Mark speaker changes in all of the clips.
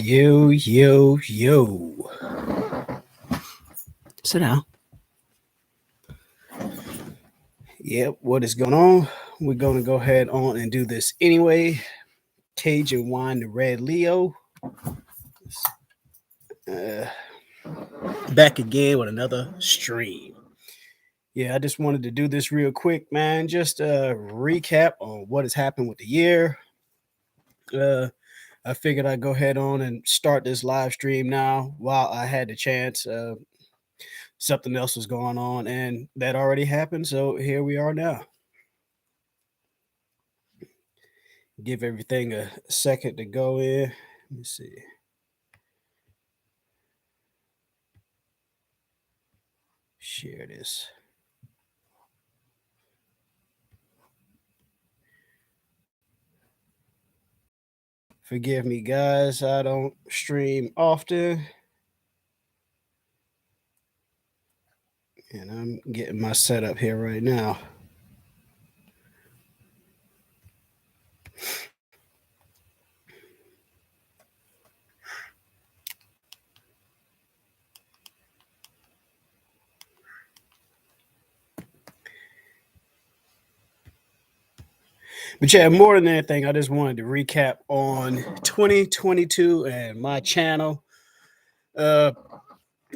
Speaker 1: Yo, yo, yo. Sit down. Yep, what is going on? We're going to go ahead on and do this anyway. Cajun Wine, the Red Leo. Uh, Back again with another stream. Yeah, I just wanted to do this real quick, man. Just a recap on what has happened with the year. Uh, I figured I'd go ahead on and start this live stream now while I had the chance. Something else was going on, and that already happened. So here we are now. Give everything a second to go in. Let me see. Share this. Forgive me, guys. I don't stream often. And I'm getting my setup here right now. But yeah, more than anything, I just wanted to recap on 2022 and my channel. Uh,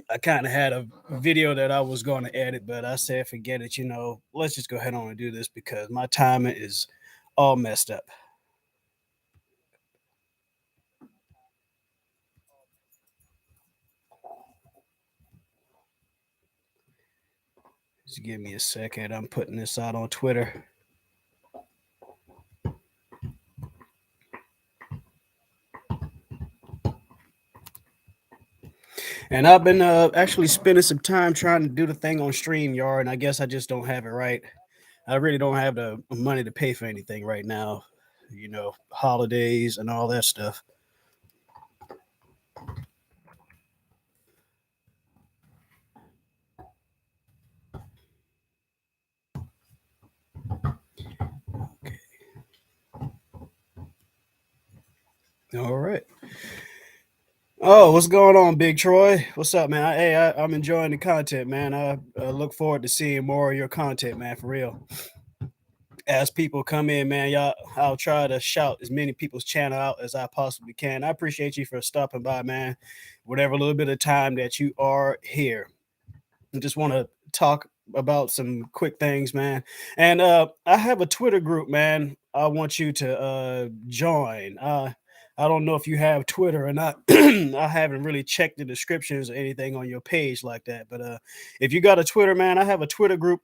Speaker 1: I kind of had a video that I was going to edit, but I said, forget it. Let's just go ahead on and do this because my timing is all messed up. Just give me a second. I'm putting this out on Twitter. And I've been actually spending some time trying to do the thing on StreamYard, and I guess I just don't have it right. I really don't have the money to pay for anything right now, holidays and all that stuff. Okay. All right. Oh, what's going on, Big Troy? What's up, man? I'm enjoying the content, man. I look forward to seeing more of your content, man, for real. As people come in, man, I'll try to shout as many people's channel out as I possibly can. I appreciate you for stopping by, man. Whatever little bit of time that you are here. I just want to talk about some quick things, man. And I have a Twitter group, man. I want you to join. I don't know if you have Twitter or not. I haven't really checked the descriptions or anything on your page like that. But if you got a Twitter, man, I have a Twitter group,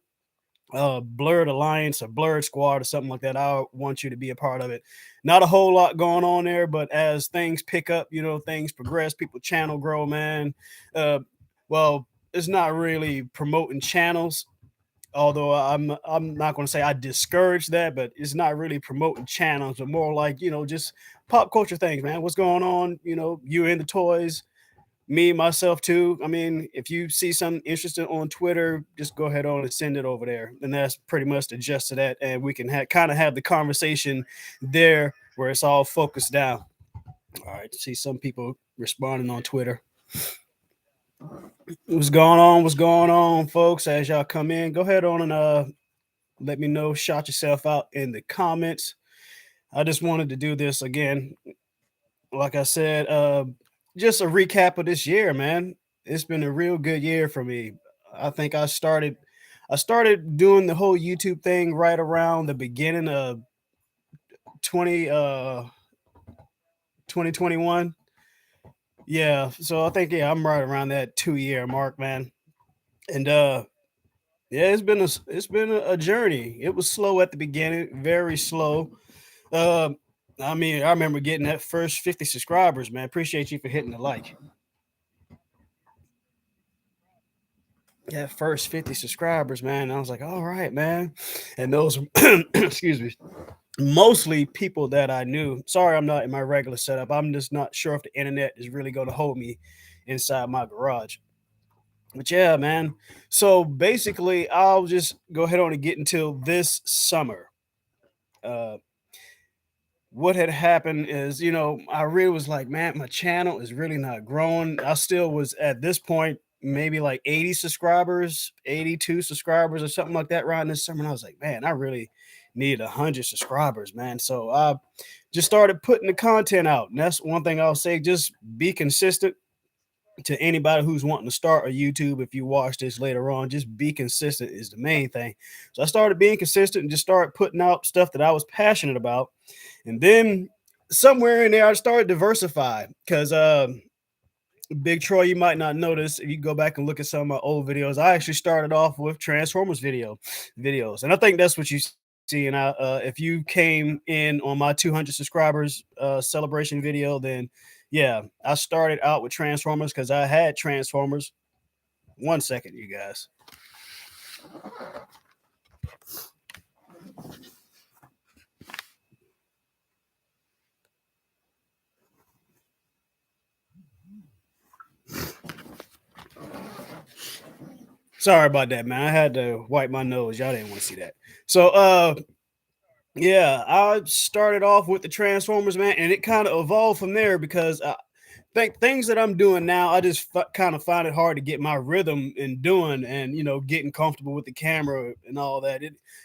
Speaker 1: Blurred Alliance or Blurred Squad or something like that. I want you to be a part of it. Not a whole lot going on there, but as things pick up, things progress, people channel grow, man. Uh, well, it's not really promoting channels, although I'm not going to say I discourage that, but it's not really promoting channels, but more like just pop culture things, man. What's going on? You into toys, me myself too. I mean, if you see something interesting on Twitter, just go ahead on and send it over there, and that's pretty much the gist of that. And we can kind of have the conversation there where it's all focused down. All right, see some people responding on Twitter. What's going on? What's going on, folks? As y'all come in, go ahead on and let me know. Shout yourself out in the comments. I just wanted to do this again. Like I said, just a recap of this year, man. It's been a real good year for me. I think I started doing the whole YouTube thing right around the beginning of 20 2021. Yeah, so I think I'm right around that 2 year mark, man. And yeah, it's been a journey. It was slow at the beginning, very slow. Um, I mean, I remember getting that first 50 subscribers, man. Appreciate you for hitting the like. That first 50 subscribers, man. I was like, all right, man. And those, excuse me, mostly people that I knew. Sorry, I'm not in my regular setup. I'm just not sure if the internet is really going to hold me inside my garage. But yeah, man. So basically, I'll just go ahead on and get until this summer. Uh, what had happened is, I really was like, man, my channel is really not growing. I still was at this point, maybe like 80 subscribers, 82 subscribers or something like that around this summer. And I was like, man, I really need 100 subscribers, man. So I just started putting the content out. And that's one thing I'll say, just be consistent to anybody who's wanting to start a YouTube. If you watch this later on, just be consistent is the main thing. So I started being consistent and just started putting out stuff that I was passionate about. And then somewhere in there, I started diversify because Big Troy, you might not notice if you go back and look at some of my old videos. I actually started off with Transformers videos, and I think that's what you see. And if you came in on my 200 subscribers celebration video, then yeah, I started out with Transformers because I had Transformers. 1 second, you guys. Sorry about that, man. I had to wipe my nose. Y'all didn't want to see that. So, yeah, I started off with the Transformers, man, and it kind of evolved from there because I think things that I'm doing now, I just kind of find it hard to get my rhythm in doing, and getting comfortable with the camera and all that.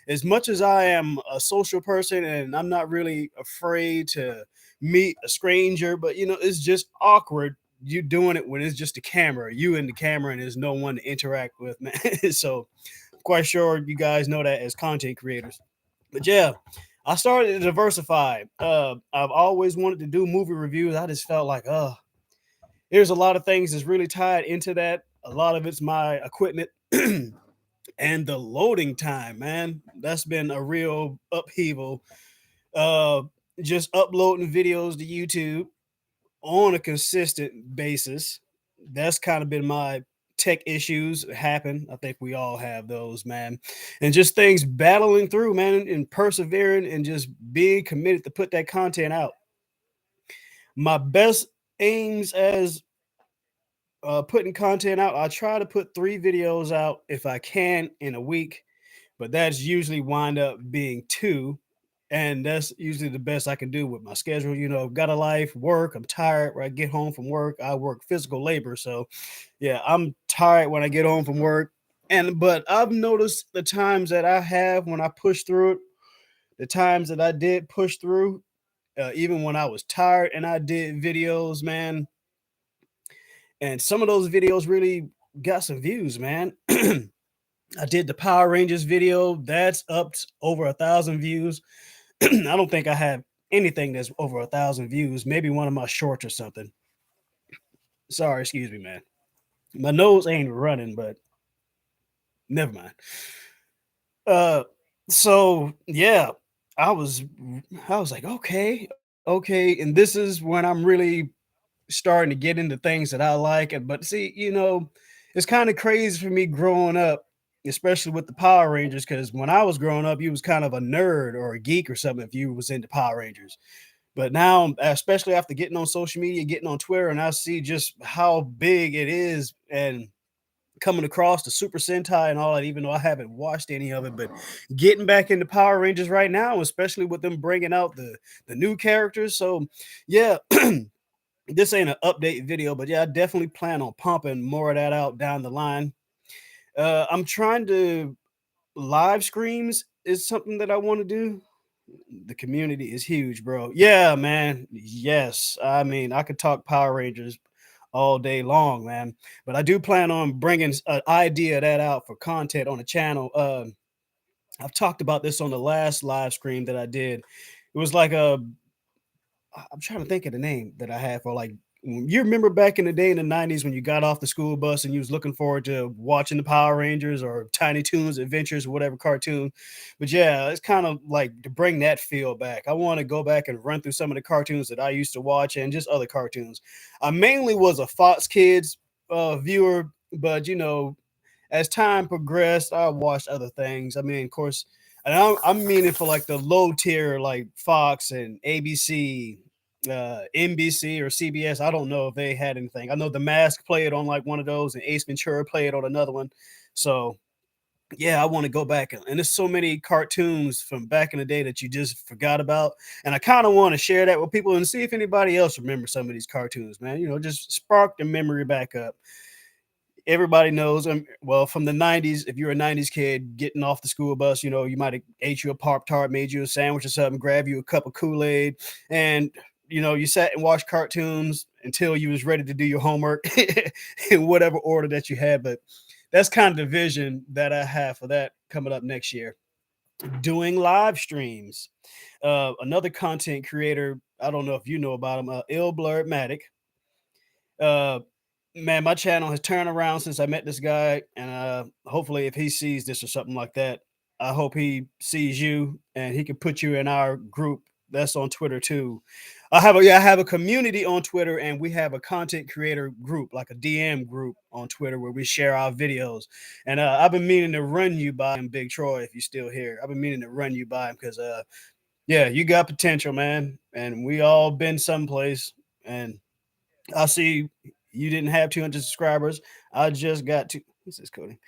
Speaker 1: As much as I am a social person and I'm not really afraid to meet a stranger, but it's just awkward you doing it when it's just a camera, you and the camera, and there's no one to interact with, man. So, quite sure you guys know that as content creators. But yeah, I started to diversify. I've always wanted to do movie reviews. I just felt like, there's a lot of things that's really tied into that. A lot of it's my equipment and the loading time, man. That's been a real upheaval. Uh, just uploading videos to YouTube on a consistent basis. That's kind of been my tech issues happen. I think we all have those, man. And just things battling through, man, and persevering and just being committed to put that content out. My best aims as putting content out, I try to put 3 videos out if I can in a week, but that's usually wind up being 2. And that's usually the best I can do with my schedule. I've got a life, work. I'm tired when I get home from work. I work physical labor. So, yeah, I'm tired when I get home from work. But I've noticed the times that I have when I push through it, the times that I did push through, even when I was tired and I did videos, man. And some of those videos really got some views, man. I did the Power Rangers video. That's up over 1,000 views. I don't think I have anything that's over 1,000 views. Maybe one of my shorts or something. Sorry, excuse me, man. My nose ain't running, but never mind. Uh, so yeah, I was, I was like, okay, okay, and this is when I'm really starting to get into things that I like. But see, it's kind of crazy for me growing up, especially with the Power Rangers, because when I was growing up, you was kind of a nerd or a geek or something if you was into Power Rangers. But now, especially after getting on social media, getting on Twitter, and I see just how big it is, and coming across the Super Sentai and all that, even though I haven't watched any of it, but getting back into Power Rangers right now, especially with them bringing out the new characters. So, yeah, this ain't an update video, but yeah, I definitely plan on pumping more of that out down the line. I'm trying to live streams is something that I want to do. The community is huge, bro. Yeah, man. Yes. I mean, I could talk Power Rangers all day long, man. But I do plan on bringing an idea of that out for content on the channel. I've talked about this on the last live stream that I did. It was like I'm trying to think of the name that I had for like you remember back in the day in the 90s when you got off the school bus and you was looking forward to watching the Power Rangers or Tiny Toons Adventures or whatever cartoon. But yeah, it's kind of like to bring that feel back. I want to go back and run through some of the cartoons that I used to watch and just other cartoons. I mainly was a Fox Kids viewer, but as time progressed, I watched other things. I mean, of course, and I'm meaning for like the low tier, like Fox and ABC, NBC or CBS. I don't know if they had anything. I know The Mask played on like one of those, and Ace Ventura played on another one. So yeah, I want to go back and there's so many cartoons from back in the day that you just forgot about. And I kind of want to share that with people and see if anybody else remembers some of these cartoons, man. Just spark the memory back up. Everybody knows them well from the 90s. If you're a 90s kid getting off the school bus, you might have ate you a Pop Tart, made you a sandwich or something, grab you a cup of Kool-Aid, and you sat and watched cartoons until you was ready to do your homework in whatever order that you had. But that's kind of the vision that I have for that coming up next year. Doing live streams. Another content creator, I don't know if you know about him, Ill Blurred Matic. Uh, man, my channel has turned around since I met this guy, and hopefully, if he sees this or something like that, I hope he sees you and he can put you in our group. That's on Twitter too. I have a community on Twitter, and we have a content creator group, like a DM group on Twitter, where we share our videos. And I've been meaning to run you by him, Big Troy, if you're still here. I've been meaning to run you by him because, yeah, you got potential, man, and we all been someplace. And I see you didn't have 200 subscribers. I just got to. What's this, Cody?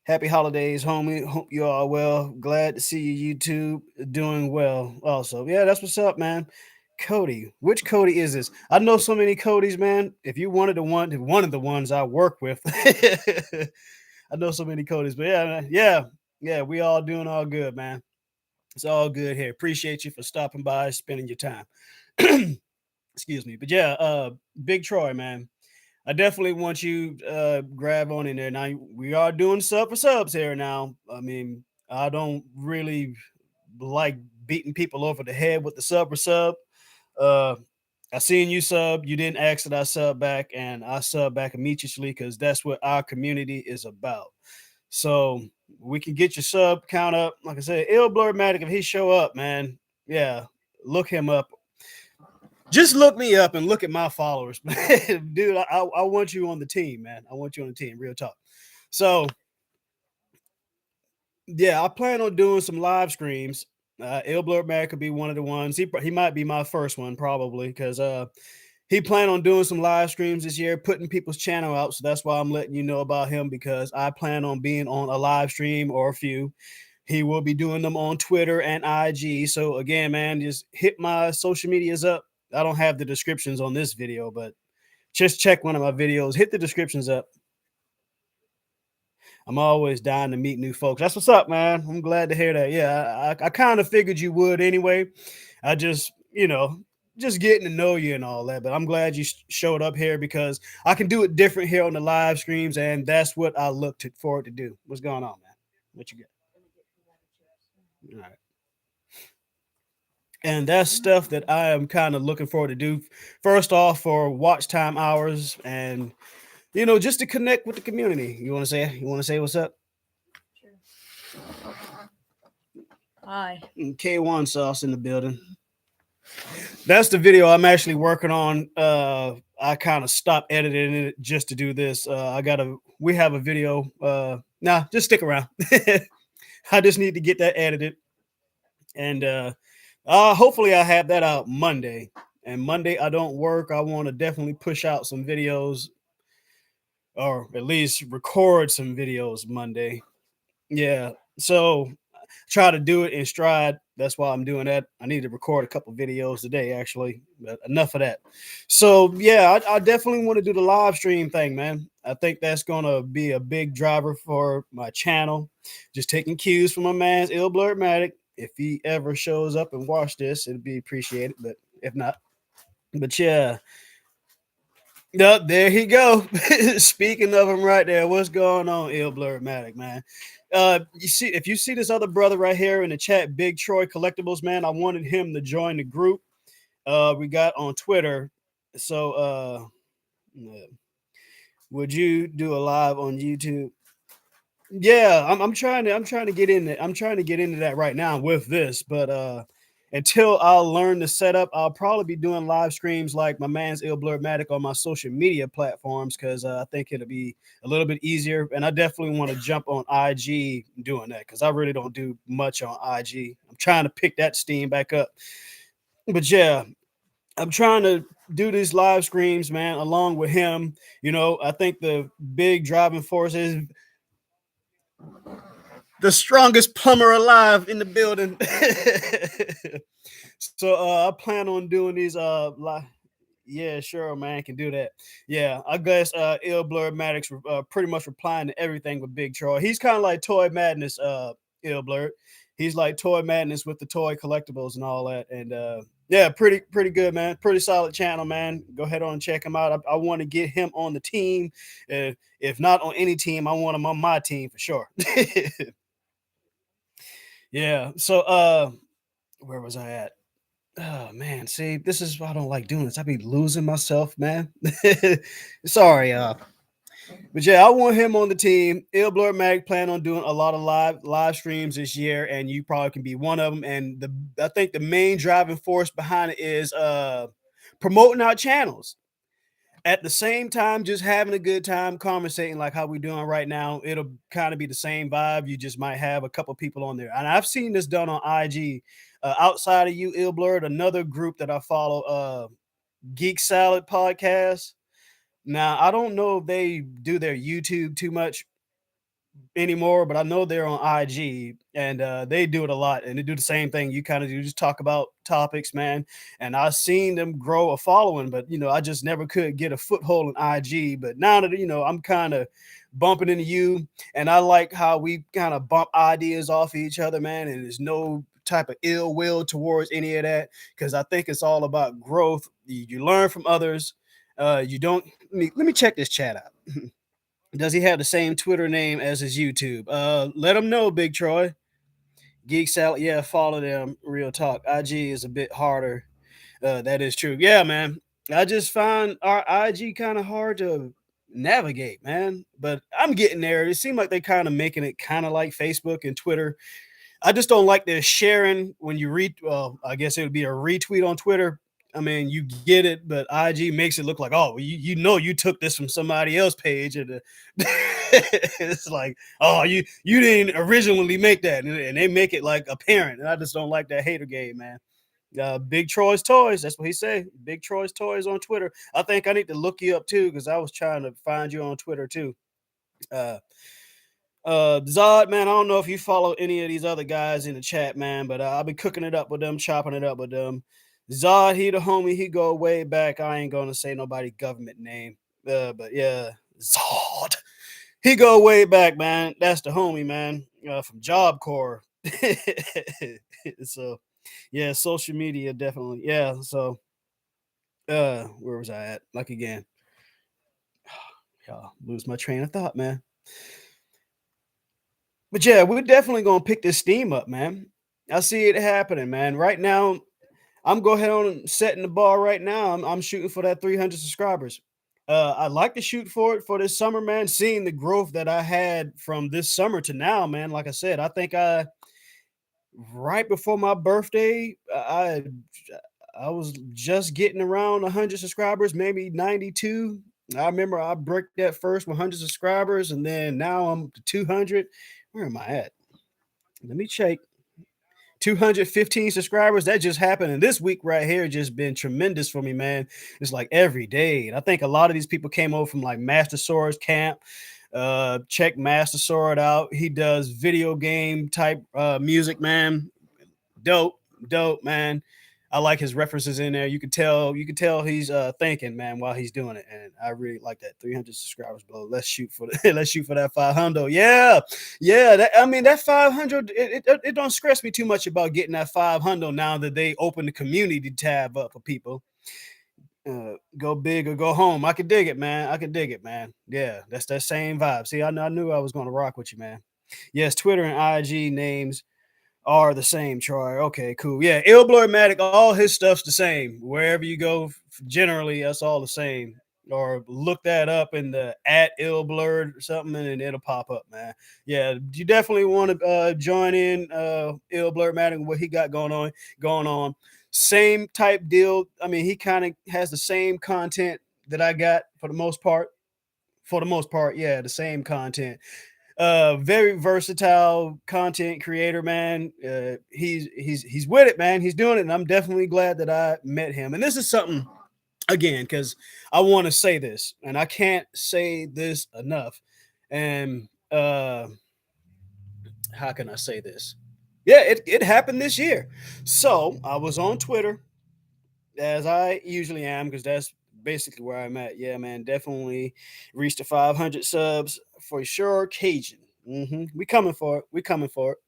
Speaker 1: Happy holidays, homie. Hope you all well. Glad to see you, YouTube, doing well. Also, yeah, that's what's up, man. Cody, which Cody is this? I know so many Codys, man. If you wanted one of the ones I work with, I know so many Codys. But yeah, man, yeah, we all doing all good, man. It's all good here. Appreciate you for stopping by, spending your time. Excuse me. But yeah, Big Troy, man. I definitely want you grab on in there. Now we are doing sub for subs here now. I mean, I don't really like beating people over the head with the sub for sub. Uh I seen you sub, you didn't ask that I sub back, and I sub back immediately because that's what our community is about. So we can get your sub count up. Like I said, Ill Blurmatic, if he show up, man, yeah, look him up. Just look me up and look at my followers, man. Dude, I want you on the team, man. I want you on the team, real talk. So, yeah, I plan on doing some live streams. Il Blurtman could be one of the ones. He might be my first one, probably, because he planned on doing some live streams this year, putting people's channel out. So that's why I'm letting you know about him, because I plan on being on a live stream or a few. He will be doing them on Twitter and IG. So again, man, just hit my social medias up. I don't have the descriptions on this video, but just check one of my videos. Hit the descriptions up. I'm always dying to meet new folks. That's what's up, man. I'm glad to hear that. Yeah, I kind of figured you would anyway. I just, just getting to know you and all that. But I'm glad you showed up here because I can do it different here on the live streams, and that's what I look forward to do. What's going on, man? What you got? All right. And that's stuff that I am kind of looking forward to do. First off, for watch time hours, and just to connect with the community. You want to say? You want to say what's up?
Speaker 2: Hi.
Speaker 1: K1 sauce in the building. That's the video I'm actually working on. I kind of stopped editing it just to do this. We have a video. Nah, just stick around. I just need to get that edited. And hopefully I have that out Monday. And Monday I don't work. I want to definitely push out some videos, or at least record some videos Monday. Yeah. So try to do it in stride. That's why I'm doing that. I need to record a couple videos today, actually, but enough of that. So yeah, I definitely want to do the live stream thing, man. I think that's gonna be a big driver for my channel. Just taking cues from my man's Ill Blurtmatic. If he ever shows up and watch this, it'd be appreciated. But if not, but yeah. No, there he go. Speaking of him right there, what's going on, Ill Blurtmatic, man? You see, if you see this other brother right here in the chat, Big Troy Collectibles, man, I wanted him to join the group we got on Twitter. So would you do a live on YouTube? Yeah, I'm trying to get in it. I'm trying to get into that right now with this, but until I'll learn the setup, I'll probably be doing live streams like my man's Ill Blurtmatic on my social media platforms, because I think it'll be a little bit easier. And I definitely want to jump on IG doing that, because I really don't do much on IG. I'm trying to pick that steam back up. But yeah, I'm trying to do these live streams, man, along with him. I think the big driving force is The strongest plumber alive in the building. So I plan on doing these yeah, sure, man, can do that. Yeah, I guess Ill Blur Maddox pretty much replying to everything with Big Troy. He's kind of like Toy Madness, Ill Blur. He's like Toy Madness with the toy collectibles and all that. And yeah, pretty good, man. Pretty solid channel, man. Go ahead on and check him out. I want to get him on the team. If not on any team, I want him on my team for sure. Yeah. So where was I at? Oh man, see, this is why I don't like doing this. I be losing myself, man. Sorry, but yeah, I want him on the team. Il Blur Mag plan on doing a lot of live streams this year, and you probably can be one of them. And I think the main driving force behind it is promoting our channels. At the same time, just having a good time conversating like how we doing right now. It'll kind of be the same vibe. You just might have a couple people on there. And I've seen this done on IG. Outside of you, Ill Blurred, another group that I follow, Geek Salad Podcast. Now, I don't know if they do their YouTube too much anymore, but I know they're on IG and they do it a lot and they do the same thing you kind of do, just talk about topics, man. And I've seen them grow a following, but I just never could get a foothold in IG. But now that I'm kind of bumping into you, and I like how we kind of bump ideas off each other, man. And there's no type of ill will towards any of that because I think it's all about growth. You learn from others. You don't let me check this chat out. Does he have the same Twitter name as his YouTube? Let him know, Big Troy. Geek Salad, yeah, follow them. Real talk. IG is a bit harder. That is true. Yeah, man. I just find our IG kind of hard to navigate, man. But I'm getting there. It seems like they kind of making it kind of like Facebook and Twitter. I just don't like the sharing when you read. Well, I guess it would be a retweet on Twitter. I mean, you get it, but IG makes it look like, oh, you took this from somebody else's page, and it's like, oh, you didn't originally make that, and they make it like apparent, and I just don't like that hater game, man. Big Troy's Toys, that's what he say. Big Troy's Toys on Twitter. I think I need to look you up too because I was trying to find you on Twitter too. Uh, Zod, man, I don't know if you follow any of these other guys in the chat, man, but I've been cooking it up with them, chopping it up with them. Zod, he the homie, he go way back. I ain't gonna say nobody government name, but yeah, Zod, he go way back, man. That's the homie, man, from Job Corps. So, yeah, social media definitely, yeah. So, where was I at? Like again, y'all lose my train of thought, man. But yeah, we're definitely gonna pick this steam up, man. I see it happening, man. Right now, I'm go ahead on and setting the bar right now. I'm shooting for that 300 subscribers. I'd like to shoot for it for this summer, man. Seeing the growth that I had from this summer to now, man. Like I said, I think I right before my birthday, I was just getting around 100 subscribers, maybe 92. I remember I broke that first 100 subscribers, and then now I'm to 200. Where am I at? Let me check. 215 subscribers. That just happened. And this week right here just been tremendous for me, man. It's like every day. And I think a lot of these people came over from like Master Sword's camp. Check Master Sword out. He does video game type music, man. Dope, man. I like his references in there. You can tell he's thinking, man, while he's doing it. And I really like that. 300 subscribers, bro. Let's shoot for let's shoot for that 500. Yeah. I mean, that 500, it don't stress me too much about getting that 500 now that they open the community tab up for people. Go big or go home. I can dig it, man. Yeah, that's that same vibe. See, I knew I was gonna rock with you, man. Yes, Twitter and IG names are the same, Troy. Okay, cool. Yeah, Illblurmatic, all his stuff's the same. Wherever you go, generally, that's all the same. Or look that up in the at Illblurred or something, and it'll pop up, man. Yeah, you definitely want to join in Illblurmatic, what he got going on. Same type deal. I mean, he kind of has the same content that I got for the most part. For the most part, yeah, the same content. Very versatile content creator, man. He's with it, man. He's doing it, and I'm definitely glad that I met him. And this is something again, because I want to say this, and I can't say this enough. And how can I say this? Yeah, it happened this year. So I was on Twitter as I usually am because that's basically where I'm at. Yeah, man, definitely reached the 500 subs for sure. Cajun, we coming for it. We coming for it.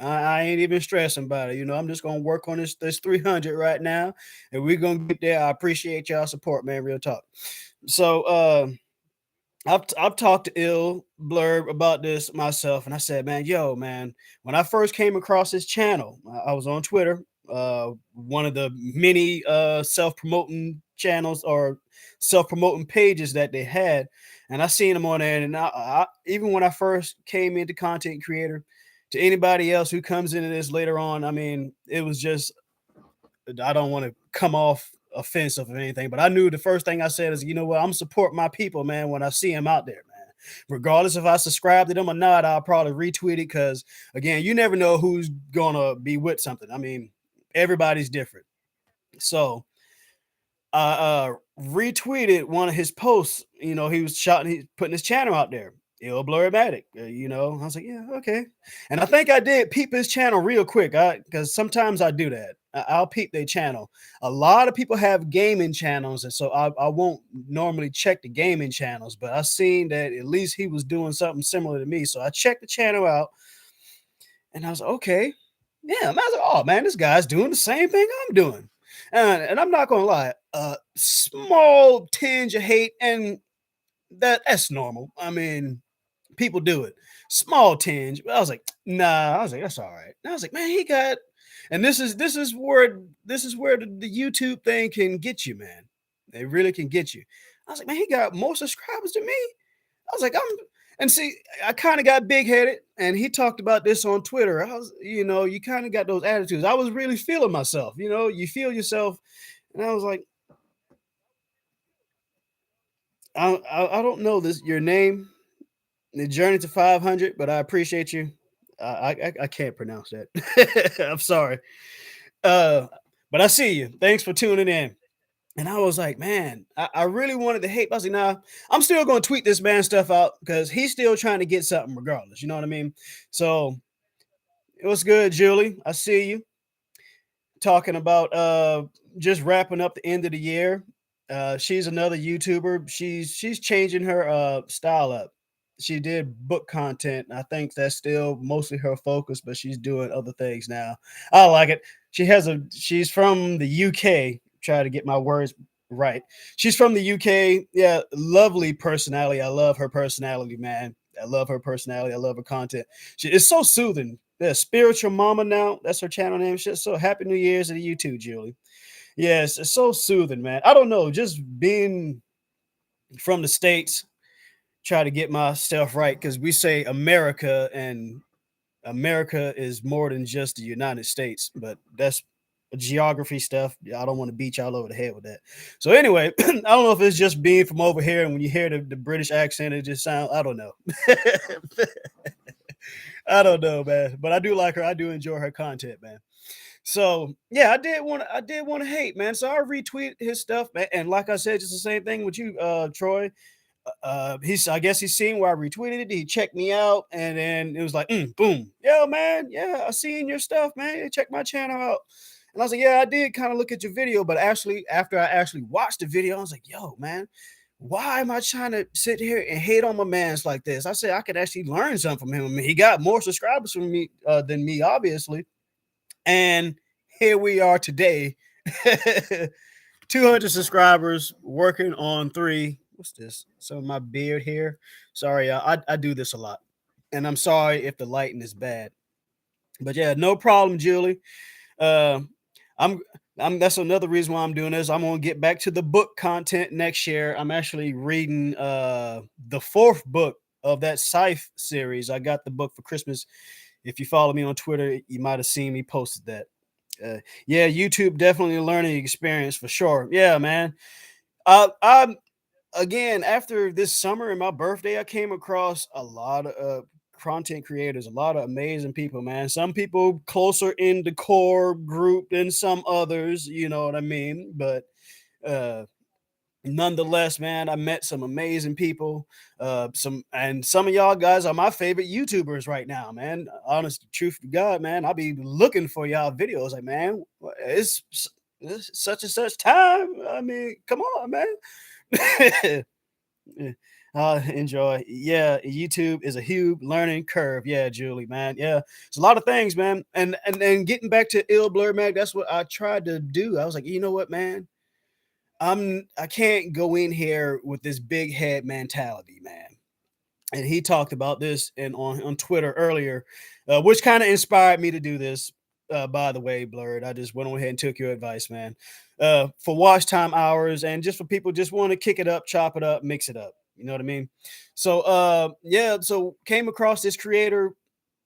Speaker 1: I ain't even stressing about it. I'm just gonna work on this 300 right now, and we're gonna get there. I appreciate y'all support, man. Real talk. So I've talked to Ill Blurb about this myself, and I said, man, yo, man, when I first came across this channel, I was on Twitter, one of the many self-promoting channels or self-promoting pages that they had, and I seen them on there. And even when I first came into content creator, to anybody else who comes into this later on, I mean, it was just I don't want to come off offensive or anything, but I knew the first thing I said is, you know what, I'm support my people, man, when I see them out there, man. Regardless if I subscribe to them or not, I'll probably retweet it because again, you never know who's gonna be with something. I mean, everybody's different. So I retweeted one of his posts. He was shouting, he's putting his channel out there, Ill Blurmatic. I was like, yeah, okay. And I think I did peep his channel real quick. Because sometimes I do that. I'll peep their channel. A lot of people have gaming channels, and so I won't normally check the gaming channels, but I seen that at least he was doing something similar to me. So I checked the channel out, and I was like, okay, yeah. And I was like, oh man, this guy's doing the same thing I'm doing. And I'm not gonna lie, a small tinge of hate, and that's normal. I mean, people do it. Small tinge. But I was like, nah. I was like, that's all right. And I was like, man, he got. And this is where the YouTube thing can get you, man. It really can get you. I was like, man, he got more subscribers than me. I was like, and see, I kind of got big headed, and he talked about this on Twitter. You kind of got those attitudes. I was really feeling myself. You feel yourself, and I was like, I don't know your name, the journey to 500, but I appreciate you. I can't pronounce that. I'm sorry. Uh, but I see you. Thanks for tuning in. And I was like, man, I really wanted to hate. I was like, nah, I'm still going to tweet this man stuff out because he's still trying to get something regardless. You know what I mean? So it was good, Julie. I see you talking about just wrapping up the end of the year. She's another YouTuber. She's changing her style up. She did book content. I think that's still mostly her focus, but she's doing other things now. I like it. She's from the UK. Try to get my words right. She's from the UK. Yeah, lovely personality. I love her personality, man. I love her personality. I love her content. It's so soothing. Yeah, spiritual mama now. That's her channel name. Shit. So happy New Year's to you too, Julie. Yes, it's so soothing, man. I don't know, just being from the States, try to get myself right because we say America, and America is more than just the United States, but that's geography stuff. I don't want to beat y'all over the head with that. So anyway, I don't know if it's just being from over here, and when you hear the British accent, it just sounds, I don't know. I don't know, man. But I do like her. I do enjoy her content, man. So yeah, I did want to hate, man. So I retweet his stuff, man. And like I said, just the same thing with you, Troy. I guess he's seen where I retweeted it. He checked me out, and then it was like, boom, yo, man, yeah, I seen your stuff, man. Yeah, check my channel out. And I was like, yeah, I did kind of look at your video, but actually, after I actually watched the video, I was like, yo, man, why am I trying to sit here and hate on my man's like this? I said I could actually learn something from him. I mean, he got more subscribers from me than me, obviously. And here we are today, 200 subscribers, working on three. What's this? So my beard here. Sorry, I do this a lot, and I'm sorry if the lighting is bad. But yeah, no problem, Julie. Uh, I'm That's another reason why I'm doing this. I'm gonna get back to the book content next year. I'm actually reading the fourth book of that Scythe series. I got the book for Christmas. If you follow me on Twitter, you might have seen me posted that. Yeah, YouTube definitely a learning experience for sure. Yeah, man. I'm again after this summer and my birthday, I came across a lot of content creators, a lot of amazing people, man. Some people closer in the core group than some others, you know what I mean? But uh nonetheless, man, I met some amazing people. Some of y'all guys are my favorite YouTubers right now, man. Honest truth to God, man. I'll be looking for y'all videos. Like, man, it's such and such time. I mean, come on, man. Yeah. Enjoy. Yeah, YouTube is a huge learning curve. Yeah, Julie, man. Yeah, it's a lot of things, man. And getting back to Ill Blur, man, that's what I tried to do. I was like, you know what, man? I can't go in here with this big head mentality, man. And he talked about this on Twitter earlier, which kind of inspired me to do this. By the way, Blurred, I just went on ahead and took your advice, man. For watch time hours and just for people just want to kick it up, chop it up, mix it up. You know what I mean? So yeah, so came across this creator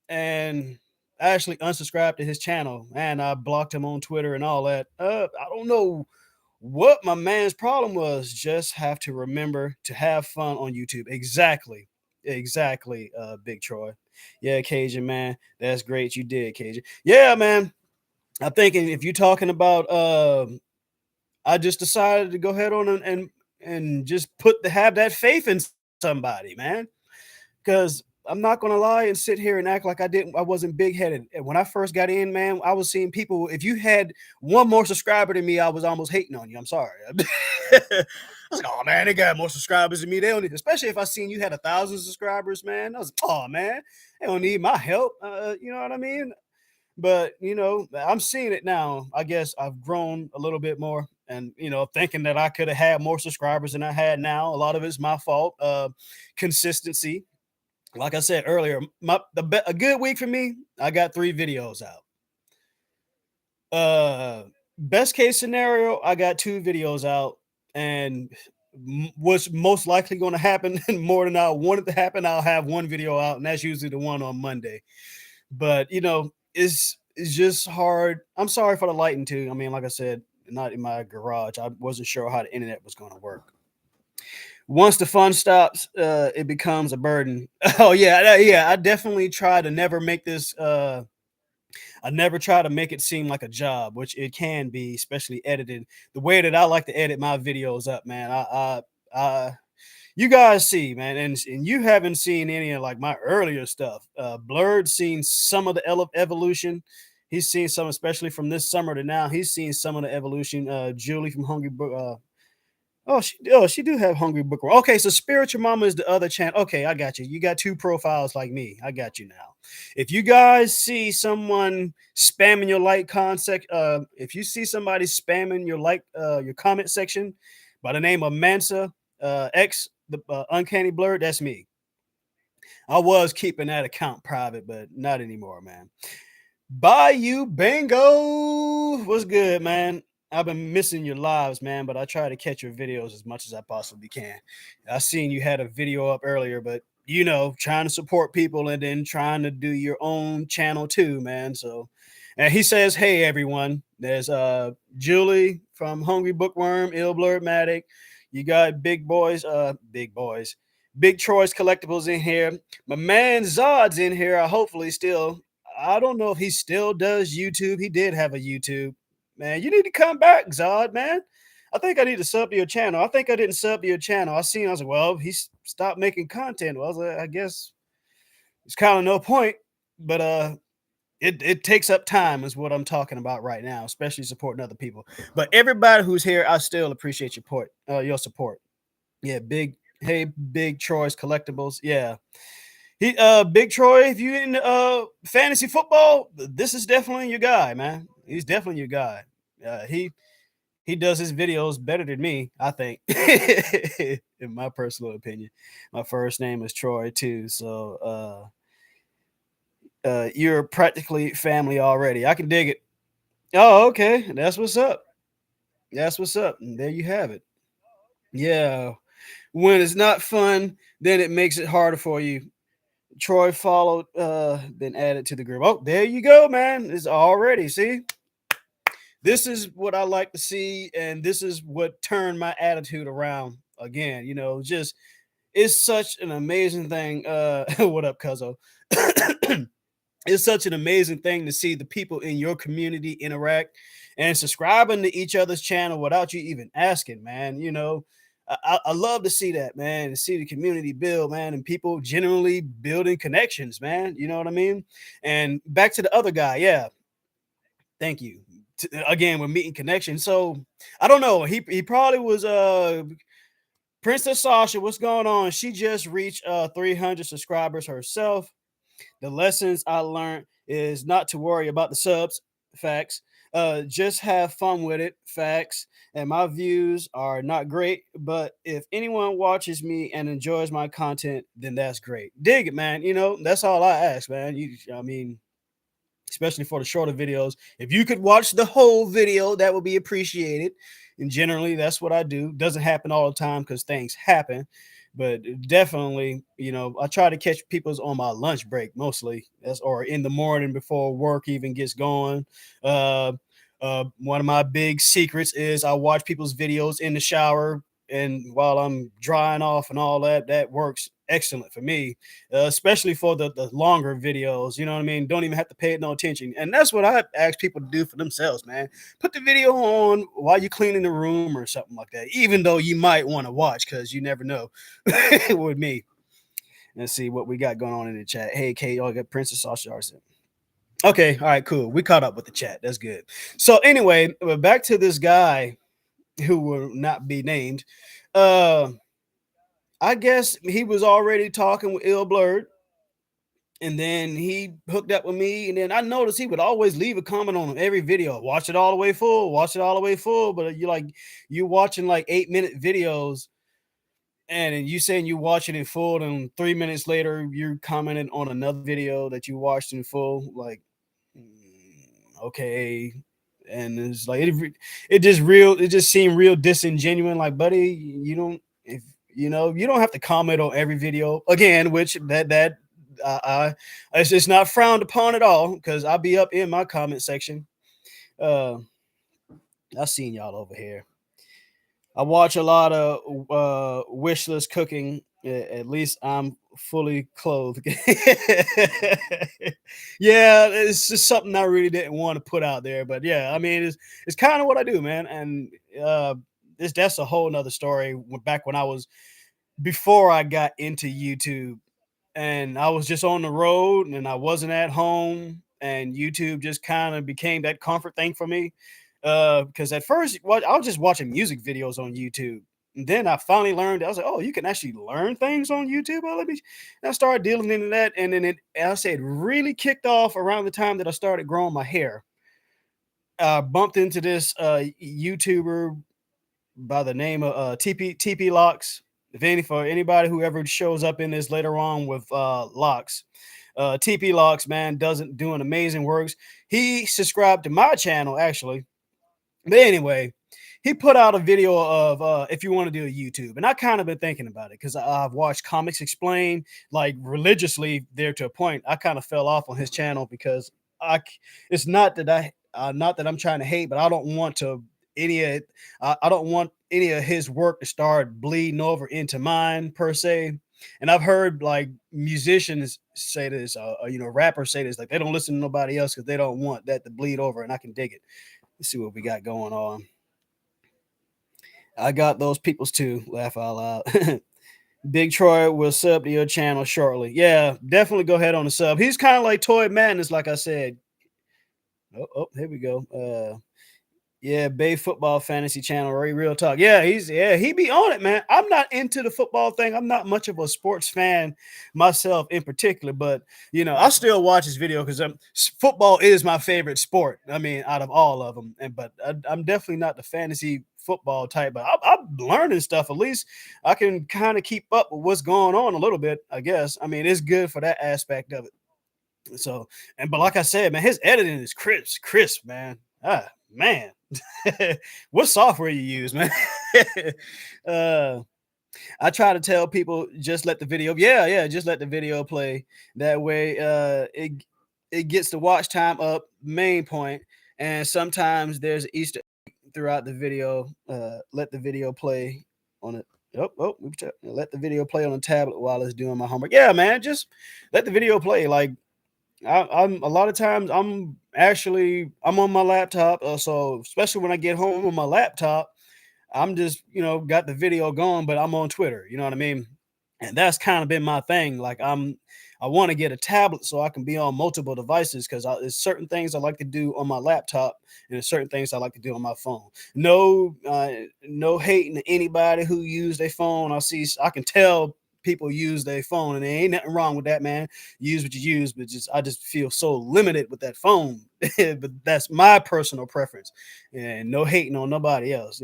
Speaker 1: and I actually unsubscribed to his channel and I blocked him on Twitter and all that. I don't know what my man's problem was. Just have to remember to have fun on YouTube. Exactly. Exactly, Big Troy. Yeah, Cajun, man. That's great. You did, Cajun. Yeah, man. I'm thinking if you're talking about I just decided to go ahead on and just have that faith in somebody, man. Because I'm not gonna lie and sit here and act like I wasn't big headed. And when I first got in, man, I was seeing people. If you had one more subscriber than me, I was almost hating on you. I'm sorry. I was like, oh man, they got more subscribers than me. They don't need, especially if I seen you had 1,000 subscribers, man. I was, oh man, they don't need my help. You know what I mean? But I'm seeing it now. I guess I've grown a little bit more, and thinking that I could have had more subscribers than I had now. A lot of it's my fault. Consistency, like I said earlier, a good week for me, I got 3 videos out. Best case scenario, I got 2 videos out, and what's most likely going to happen, and more than I want it to happen, I'll have 1 video out, and that's usually the one on Monday. But it's just hard. I'm sorry for the lighting too. I mean, like I said, not in my garage. I wasn't sure how the internet was going to work. Once the fun stops, it becomes a burden. Oh yeah, yeah. I definitely try to never make this. I never try to make it seem like a job, which it can be, especially edited. The way that I like to edit my videos up, man. You guys see, man, and you haven't seen any of like my earlier stuff. Blurred seen some of the evolution. He's seen some, especially from this summer to now. He's seen some of the evolution. Julie from Hungry Book. She do have Hungry Bookworm. Okay, so Spiritual Mama is the other channel. Okay, I got you. You got 2 profiles like me. I got you now. If you guys see someone spamming your if you see somebody spamming your comment section by the name of Mansa X, the Uncanny Blurred, that's me. I was keeping that account private, but not anymore, man. Bayou Bango, what's good, man? I've been missing your lives, man, but I try to catch your videos as much as I possibly can. I seen you had a video up earlier, but trying to support people and then trying to do your own channel too, man. So, and he says, "Hey everyone, there's Julie from Hungry Bookworm, Ill Blurred Matic. You got Big Boys, Big Troy's Collectibles in here. My man Zod's in here. Hopefully still. I don't know if he still does YouTube. He did have a YouTube. Man, you need to come back, Zod, man. I think I need to sub to your channel. I think I didn't sub to your channel. I was like, well, he stopped making content. Well, I was like, I guess it's kind of no point. But it takes up time is what I'm talking about right now, especially supporting other people. But everybody who's here, I still appreciate your support. Yeah, Big Troy's Collectibles. Yeah. Big Troy, if you in fantasy football, this is definitely your guy, man. He's definitely your guy. He does his videos better than me, I think. In my personal opinion. My first name is Troy too, so you're practically family already. I can dig it. Oh, okay. That's what's up. That's what's up. And there you have it. Yeah. When it's not fun, then it makes it harder for you. Troy followed, been added to the group. Oh, there you go, man. It's already, see? This is what I like to see, and this is what turned my attitude around again. Just it's such an amazing thing. What up, Cuzzo? It's such an amazing thing to see the people in your community interact and subscribing to each other's channel without you even asking, man. I love to see that, man, and see the community build, man, and people generally building connections, man. You know what I mean? And back to the other guy, yeah. Thank you. Again, we're meeting connection. So I don't know. He probably was Princess Sasha. What's going on? She just reached 300 subscribers herself. The lessons I learned is not to worry about the subs. Facts. Just have fun with it. Facts. And my views are not great, but if anyone watches me and enjoys my content, then that's great. Dig it, man. You know, that's all I ask, man. I mean, especially for the shorter videos. If you could watch the whole video, that would be appreciated. And generally, that's what I do. Doesn't happen all the time because things happen, but definitely, you know, I try to catch people's on my lunch break mostly. That's or in the morning before work even gets going. Uh, One of my big secrets is I watch people's videos in the shower and while I'm drying off and all that. That works excellent for me, especially for the longer videos. You know what I mean? Don't even have to pay it no attention. And that's what I ask people to do for themselves, man. Put the video on while you're cleaning the room or something like that, even though you might want to watch because you never know. With me. Let's see what we got going on in the chat. Hey, Kate, I got Princess Sasha Arson. Okay, all right, cool. We caught up with the chat. That's good. So anyway, back to this guy who will not be named. I guess he was already talking with Ill Blurred, and then he hooked up with me. And then I noticed he would always leave a comment on every video. Watch it all the way full. Watch it all the way full. But you watching like 8-minute videos, and you saying you watch it in full, and 3 minutes later you're commenting on another video that you watched in full. Like, okay. And it's like it just seemed real disingenuous. Like, buddy, you don't if you know you don't have to comment on every video again, which it's not frowned upon at all because I'll be up in my comment section. I seen y'all over here. I watch a lot of wishless cooking. At least I'm fully clothed. Yeah, it's just something I really didn't want to put out there, but yeah, I mean, it's kind of what I do, man. And that's a whole nother story. Back when I was before I got into YouTube, and I was just on the road, and I wasn't at home, and YouTube just kind of became that comfort thing for me. Because at first, I was just watching music videos on YouTube. And then I finally learned, I was like, oh, you can actually learn things on YouTube. Well, and I started dealing into that. And then I said, really kicked off around the time that I started growing my hair. Bumped into this YouTuber by the name of TP Locks. For anybody who ever shows up in this later on with locks, TP Locks, man, doing amazing works. He subscribed to my channel actually. But anyway, he put out a video of if you want to do a YouTube, and I kind of been thinking about it because I've watched Comics Explained like religiously there to a point. I kind of fell off on his channel because it's not that not that I'm trying to hate, but I don't want to I don't want any of his work to start bleeding over into mine per se. And I've heard like musicians say this, rappers say this, like they don't listen to nobody else because they don't want that to bleed over, and I can dig it. Let's see what we got going on. I got those peoples too. Laugh out loud. Big Troy will sub to your channel shortly. Yeah, definitely go ahead on the sub. He's kind of like Toy Madness, like I said. Oh, here we go. Yeah, Bay Football Fantasy Channel, Real Talk. Yeah, he be on it, man. I'm not into the football thing. I'm not much of a sports fan myself in particular, but I still watch his video because football is my favorite sport. I mean, out of all of them, but I'm definitely not the fantasy football type. But I'm learning stuff. At least I can kind of keep up with what's going on a little bit. I guess. I mean, it's good for that aspect of it. So, but like I said, man, his editing is crisp, man. Man. What software you use, man? I try to tell people just let the video, just let the video play. That way, it gets the watch time up. Main point, and sometimes there's Easter throughout the video. Let the video play on it. Let the video play on a tablet while it's doing my homework. Yeah, man, just let the video play. Like I'm a lot of times I'm on my laptop. So especially when I get home on my laptop, I'm just, got the video going, but I'm on Twitter. You know what I mean? And that's kind of been my thing. Like I want to get a tablet so I can be on multiple devices because there's certain things I like to do on my laptop and there's certain things I like to do on my phone. No hating to anybody who use their phone. I can tell people use their phone and there ain't nothing wrong with that, man. Use what you use, but I just feel so limited with that phone. But that's my personal preference, and no hating on nobody else.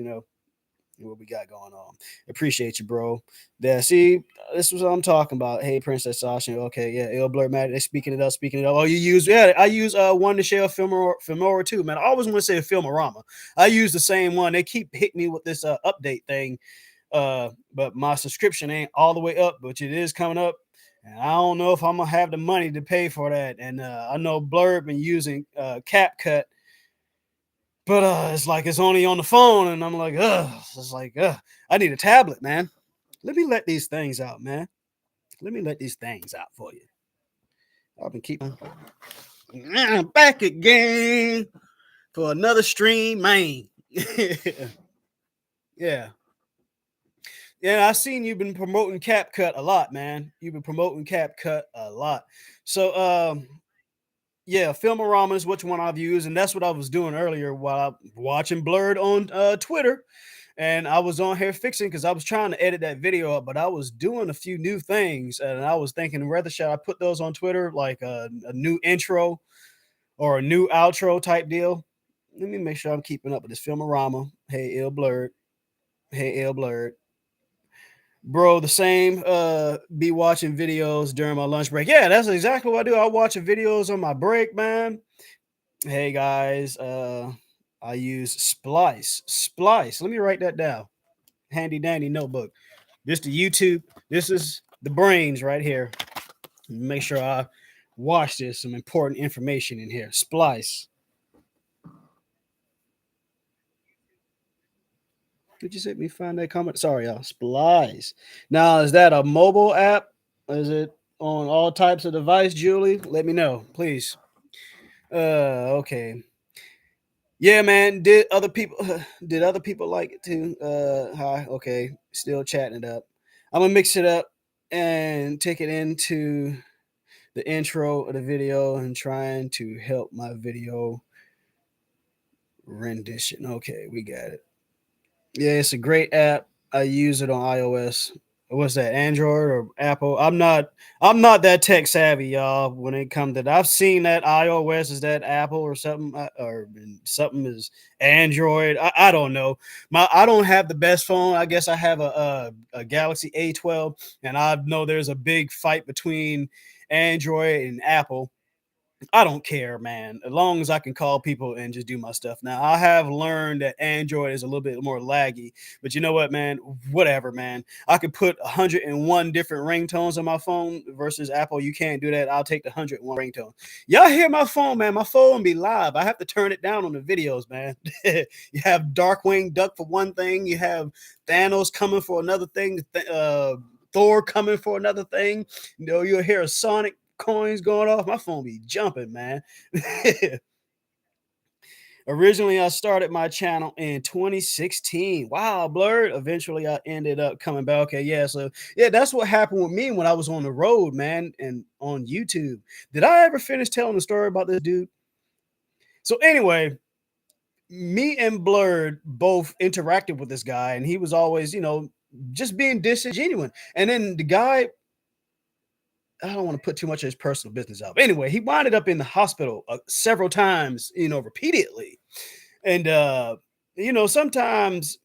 Speaker 1: What we got going on. Appreciate you, bro. Yeah, see, this was what I'm talking about. Hey, Princess Sasha. Okay, yeah, L Blur Matt. They speaking it up, speaking it up. Oh, you use I use one to share Filmora too, man. I always want to say Filmorama. I use the same one. They keep hitting me with this update thing. But my subscription ain't all the way up, but it is coming up. And I don't know if I'm gonna have the money to pay for that. And I know Blur been using CapCut. But it's like it's only on the phone, and I'm like, it's like, I need a tablet, man. Let me let these things out, man. Let me let these things out for you. I've been keeping back again for another stream, man. Yeah. Yeah, I seen you've been promoting CapCut a lot, man. You've been promoting CapCut a lot. So yeah, Filmorama is which one I've used, and that's what I was doing earlier while I'm watching Blurred on Twitter. And I was on here fixing because I was trying to edit that video up, but I was doing a few new things, and I was thinking whether should I put those on Twitter, like a new intro or a new outro type deal. Let me make sure I'm keeping up with this Filmorama. Hey, L Blurred. Hey, L Blurred. Bro, the same. Be watching videos during my lunch break. Yeah, that's exactly what I do. I watch videos on my break, man. Hey guys, I use Splice. Splice. Let me write that down. Handy dandy notebook. This the YouTube. This is the brains right here. Make sure I watch this. Some important information in here. Splice. Did you say me find that comment? Sorry, y'all. Splice. Now, is that a mobile app? Is it on all types of device, Julie? Let me know, please. Okay. Yeah, man. Did other people like it too? Hi. Okay. Still chatting it up. I'm gonna mix it up and take it into the intro of the video and trying to help my video rendition. Okay, we got it. Yeah, it's a great app. I use it on iOS. What's that? Android or Apple? I'm not that tech savvy, y'all. When it comes to that, I've seen that iOS is that Apple or something, or something is Android. I don't know. I don't have the best phone. I guess I have a Galaxy A12, and I know there's a big fight between Android and Apple. I don't care, man. As long as I can call people and just do my stuff. Now, I have learned that Android is a little bit more laggy, but you know what, man? Whatever, man. I could put 101 different ringtones on my phone versus Apple. You can't do that. I'll take the 101 ringtone. Y'all hear my phone, man? My phone be live. I have to turn it down on the videos, man. You have Darkwing Duck for one thing. You have Thanos coming for another thing. Thor coming for another thing. You'll hear a Sonic coins going off. My phone be jumping, man. Originally, I started my channel in 2016. Wow, Blurred. Eventually, I ended up coming back. Okay, yeah. So, yeah, that's what happened with me when I was on the road, man, and on YouTube. Did I ever finish telling the story about this dude? So, anyway, me and Blurred both interacted with this guy, and he was always, just being disingenuous. And then the guy, I don't want to put too much of his personal business out. But anyway, he wound up in the hospital several times, repeatedly. And, sometimes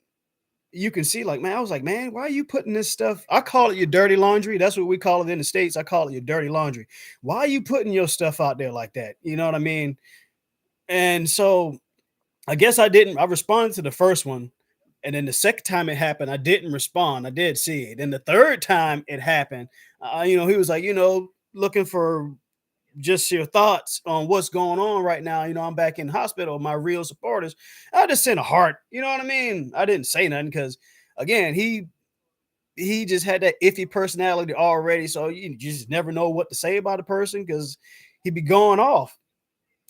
Speaker 1: you can see like, man, I was like, man, why are you putting this stuff? I call it your dirty laundry. That's what we call it in the States. I call it your dirty laundry. Why are you putting your stuff out there like that? You know what I mean? And so I guess I responded to the first one. And then the second time it happened, I didn't respond. I did see it. And the third time it happened, he was like, looking for just your thoughts on what's going on right now. I'm back in hospital. My real supporters. I just sent a heart. You know what I mean? I didn't say nothing because, again, he just had that iffy personality already. So you just never know what to say about a person because he'd be going off.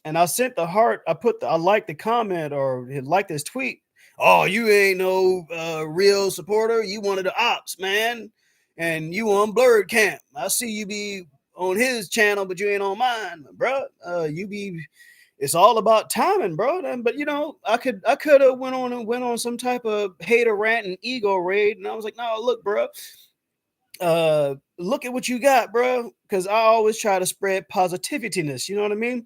Speaker 1: And I sent the heart. I liked the comment or liked his tweet. Oh, you ain't no real supporter. You one of the ops, man, and you on Blurred Camp. I see you be on his channel, but you ain't on mine, bro. You be. It's all about timing, bro. But I could have went on some type of hater rant and ego raid, and I was like, no, look, bro. Look at what you got, bro. Because I always try to spread positivityness. You know what I mean?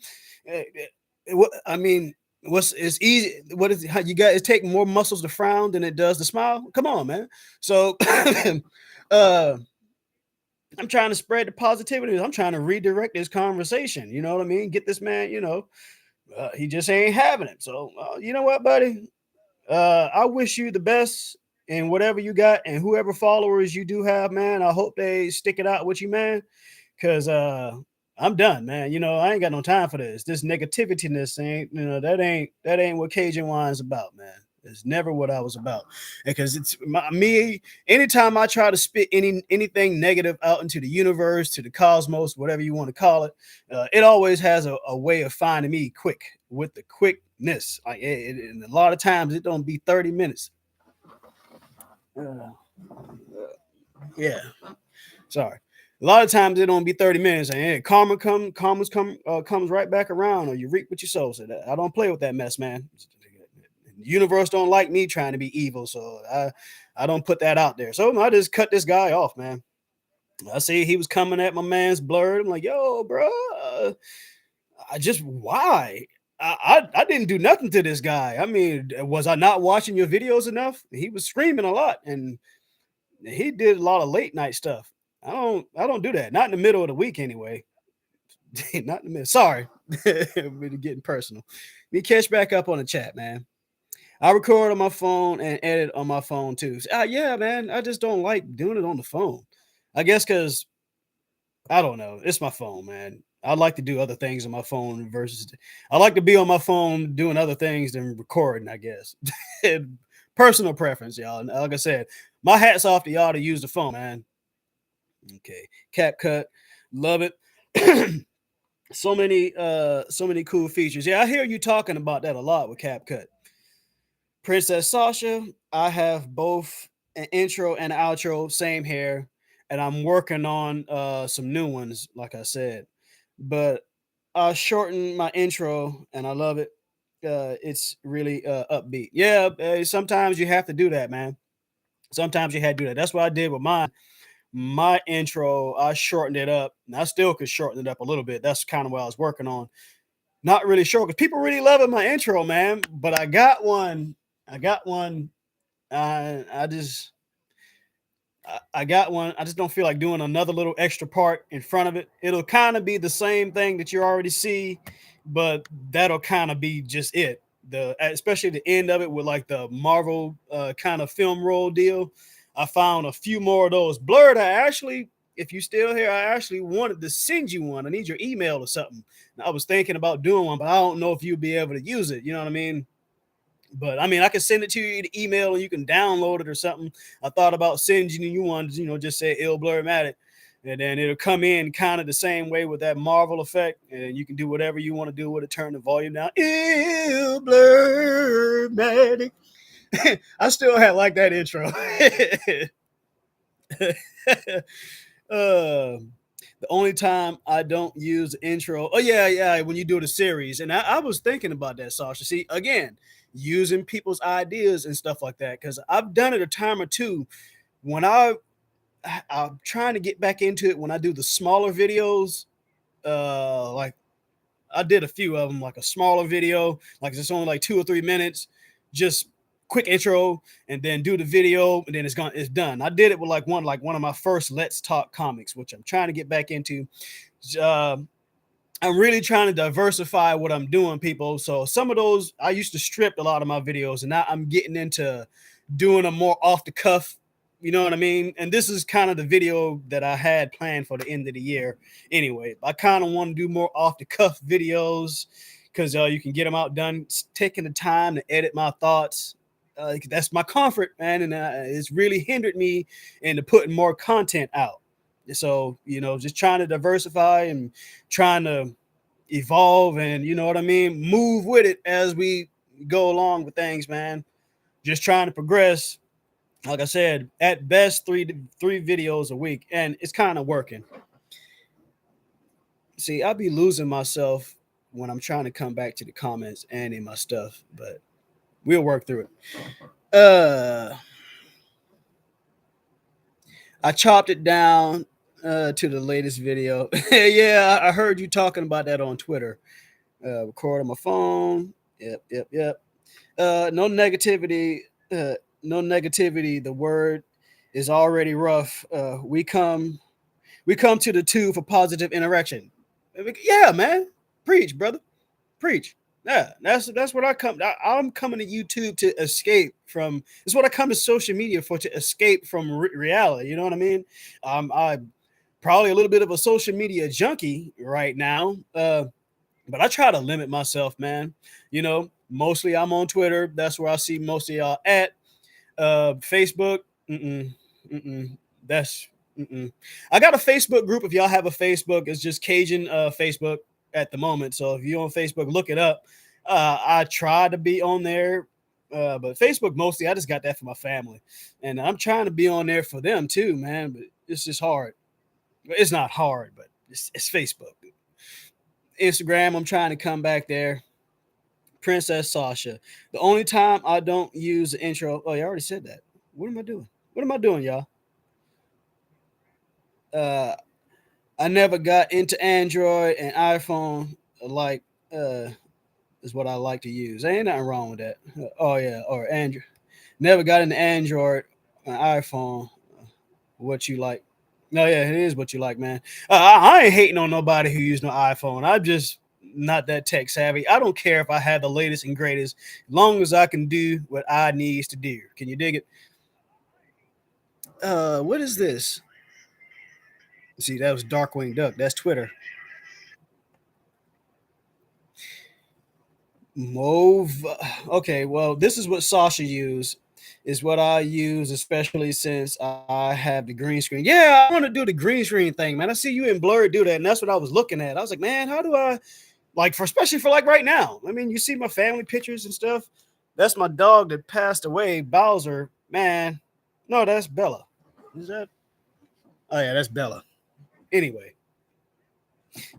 Speaker 1: What I mean, what's it's easy. What is how you got? It take more muscles to frown than it does to smile. Come on, man. So, uh, I'm trying to spread the positivity. I'm trying to redirect this conversation. You know what I mean? Get this man. He just ain't having it. So, you know what, buddy? I wish you the best in whatever you got and whoever followers you do have, man. I hope they stick it out with you, man. Cause I'm done, man. I ain't got no time for this. This negativityness ain't, that ain't what Cajun wine's about, man. It's never what I was about. Because it's me. Anytime I try to spit anything negative out into the universe, to the cosmos, whatever you want to call it, it always has a way of finding me quick with the quickness. And a lot of times it don't be 30 minutes. Yeah. Sorry. A lot of times it don't be 30 minutes, and hey, comes right back around, or you reap what you sow. So I don't play with that mess, man. The universe don't like me trying to be evil, so I don't put that out there. So I just cut this guy off, man. I see he was coming at my man's Blurred. I'm like, yo, bro, why? I didn't do nothing to this guy. I mean, was I not watching your videos enough? He was screaming a lot, and he did a lot of late night stuff. I don't do that. Not in the middle of the week anyway. Not in the middle. Sorry. We're getting personal. Me catch back up on the chat, man. I record on my phone and edit on my phone too. Yeah, man. I just don't like doing it on the phone. I guess because I don't know. It's my phone, man. I like to do other things on my phone versus I like to be on my phone doing other things than recording, I guess. Personal preference, y'all. Like I said, my hat's off to y'all to use the phone, man. Okay. CapCut. Love it. so many cool features. Yeah, I hear you talking about that a lot with CapCut. Princess Sasha, I have both an intro and an outro, same hair, and I'm working on some new ones, like I said. But I shortened my intro, and I love it. It's really upbeat. Yeah, sometimes you have to do that, man. Sometimes you had to do that. That's what I did with mine. My intro, I shortened it up, and I still could shorten it up a little bit. That's kind of what I was working on. Not really sure because people really loving my intro, man. But I got one. I got one. I just I got one. I just don't feel like doing another little extra part in front of it. It'll kind of be the same thing that you already see, but that'll kind of be just it. Especially the end of it with like the Marvel kind of film roll deal. I found a few more of those. Blurred, if you still here, I actually wanted to send you one. I need your email or something. I was thinking about doing one, but I don't know if you'll be able to use it. You know what I mean? But I mean, I can send it to you to email and you can download it or something. I thought about sending you one, just say Ill Blurmatic, and then it'll come in kind of the same way with that Marvel effect, and you can do whatever you want to do with it. Turn the volume down. Ill Blurmatic. I still had like that intro. The only time I don't use the intro. Oh yeah, when you do the series, and I was thinking about that, Sasha. See, again, using people's ideas and stuff like that, because I've done it a time or two. When I'm trying to get back into it, when I do the smaller videos, like I did a few of them, like a smaller video, like it's only like 2 or 3 minutes, just quick intro, and then do the video, and then it's done. I did it with like one of my first Let's Talk comics, which I'm trying to get back into. I'm really trying to diversify what I'm doing, people. So some of those I used to strip a lot of my videos, and now I'm getting into doing them more off the cuff. You know what I mean? And this is kind of the video that I had planned for the end of the year. Anyway, I kind of want to do more off the cuff videos because you can get them out done, taking the time to edit my thoughts. That's my comfort, man, and it's really hindered me into putting more content out. So, just trying to diversify and trying to evolve and, you know what I mean, move with it as we go along with things, man. just trying to progress. Like I said, at best three videos a week, and it's kind of working. See, I'll be losing myself when I'm trying to come back to the comments and in my stuff, but we'll work through it. I chopped it down to the latest video. Yeah, I heard you talking about that on Twitter. Record on my phone. Yep. No negativity. No negativity. The word is already rough. We come to the two for positive interaction. Yeah, man. Preach, brother. Preach. Yeah, that's what I come. I'm coming to YouTube to escape from. It's what I come to social media for, to escape from reality. You know what I mean? I probably a little bit of a social media junkie right now, but I try to limit myself, man. You know, mostly I'm on Twitter. That's where I see most of y'all at. Facebook, mm-mm, mm-mm, that's mm-mm. I got a Facebook group. If y'all have a Facebook, it's just Cajun Facebook at the moment. So if you're on Facebook, look it up. I try to be on there, but Facebook mostly I just got that for my family, and I'm trying to be on there for them too, man. But it's just hard. It's not hard, but it's Facebook. Instagram, I'm trying to come back there. Princess Sasha. The only time I don't use the intro. Oh, you already said that. What am I doing? What am I doing, y'all? Uh, I never got into Android and iPhone like is what I like to use. Ain't nothing wrong with that. Oh yeah, or Android. Never got into Android and iPhone. What you like? No, yeah, it is what you like, man. I ain't hating on nobody who used no iPhone. I'm just not that tech savvy. I don't care if I have the latest and greatest, as long as I can do what I needs to do. Can you dig it? What is this? See, that was Darkwing Duck. That's Twitter. Mauve. Okay, well, this is what Sasha used. Is what I use, especially since I have the green screen. Yeah, I want to do the green screen thing, man. I see you and Blur do that, and that's what I was looking at. I was like, man, how do I like for especially for like right now? I mean, you see my family pictures and stuff. That's my dog that passed away, Bowser. Man, no, that's Bella. Is that? Oh yeah, that's Bella. Anyway,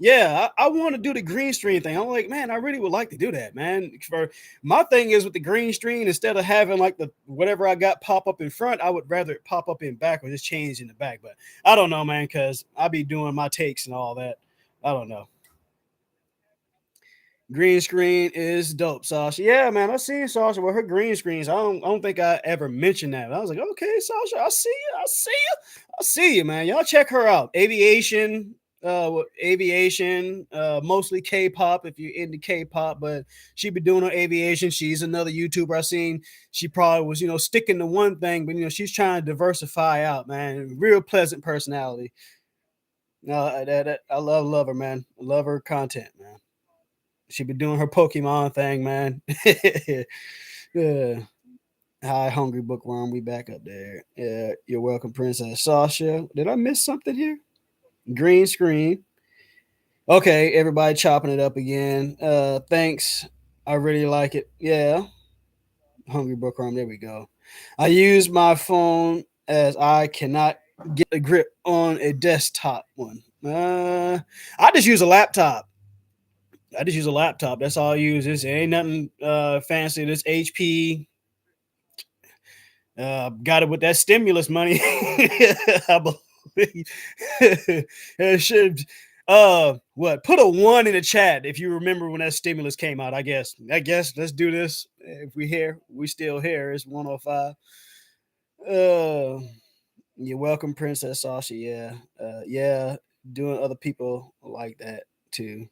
Speaker 1: yeah, I want to do the green screen thing. I'm like, man, I really would like to do that, man. For my thing is with the green screen, instead of having like the whatever I got pop up in front, I would rather it pop up in back or just change in the back. But I don't know, man, because I be doing my takes and all that. I don't know. Green screen is dope, Sasha. Yeah, man, I seen Sasha with her green screens. I don't think I ever mentioned that. I was like, okay, Sasha, I see you, man. Y'all check her out. Aviation, mostly K-pop if you're into K-pop, but she be doing her aviation. She's another YouTuber I seen. She probably was, sticking to one thing, but she's trying to diversify out, man. Real pleasant personality. No, I love her, man. I love her content, man. She be doing her Pokemon thing, man. Yeah. Hi, hungry bookworm. We back up there. Yeah, you're welcome, Princess Sasha. Did I miss something here? Green screen. Okay, everybody chopping it up again. Thanks. I really like it. Yeah, hungry bookworm. There we go. I use my phone as I cannot get a grip on a desktop one. I just use a laptop. I just use a laptop. That's all I use. It ain't nothing fancy. This HP got it with that stimulus money. I believe. It should. What? Put a one in the chat if you remember when that stimulus came out. I guess. Let's do this. If we here, we still here. It's 105. Uh, you're welcome, Princess Sasha. Yeah. Yeah. Doing other people like that too.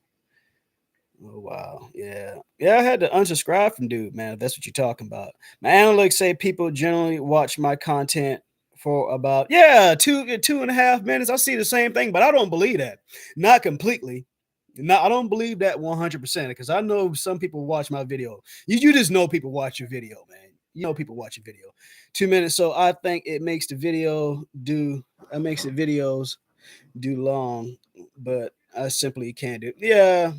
Speaker 1: Oh wow, yeah. I had to unsubscribe from dude, man. If that's what you're talking about. My analytics say people generally watch my content for about 2.5 minutes. I see the same thing, but I don't believe that. Not completely. No, I don't believe that 100% because I know some people watch my video. You just know people watch your video, man. You know people watch your video. 2 minutes. So I think it makes the video do. It makes the videos do long, but I simply can't do. Yeah,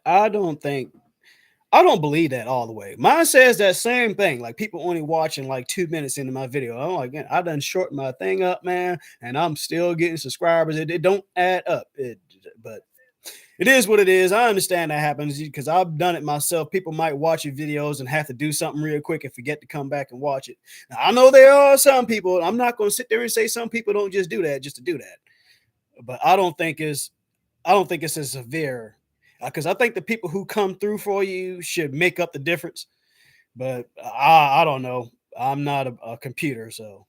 Speaker 1: I don't think. I don't believe that all the way. Mine says that same thing. Like people only watching like 2 minutes into my video. I'm like, man, I done shortened my thing up, man, and I'm still getting subscribers. It don't add up. But it is what it is. I understand that happens because I've done it myself. People might watch your videos and have to do something real quick and forget to come back and watch it. Now, I know there are some people. I'm not going to sit there and say some people don't just do that just to do that. But I don't think it's as severe because I think the people who come through for you should make up the difference. But I don't know. I'm not a computer, so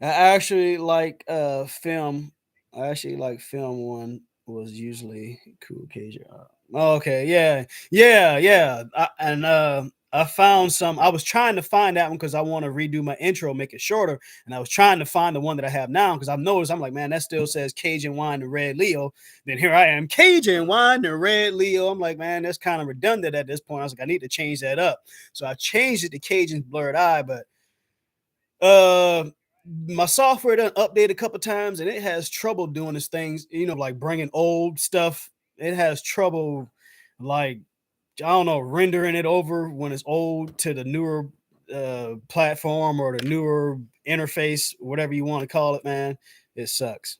Speaker 1: I actually like film. I actually like film one was usually cool occasion. Okay, yeah, yeah. I found some. I was trying to find that one because I want to redo my intro, make it shorter, and I was trying to find the one that I have now because I've noticed I'm like, man, that still says Cajun wine and red Leo. Then here I am, Cajun wine and red Leo. I'm like, man, that's kind of redundant at this point. I was like, I need to change that up, so I changed it to Cajun blurred eye, but uh my software done update a couple times and it has trouble doing its things, like bringing old stuff. It has trouble, like, I don't know, rendering it over when it's old to the newer platform or the newer interface, whatever you want to call it, man. It sucks.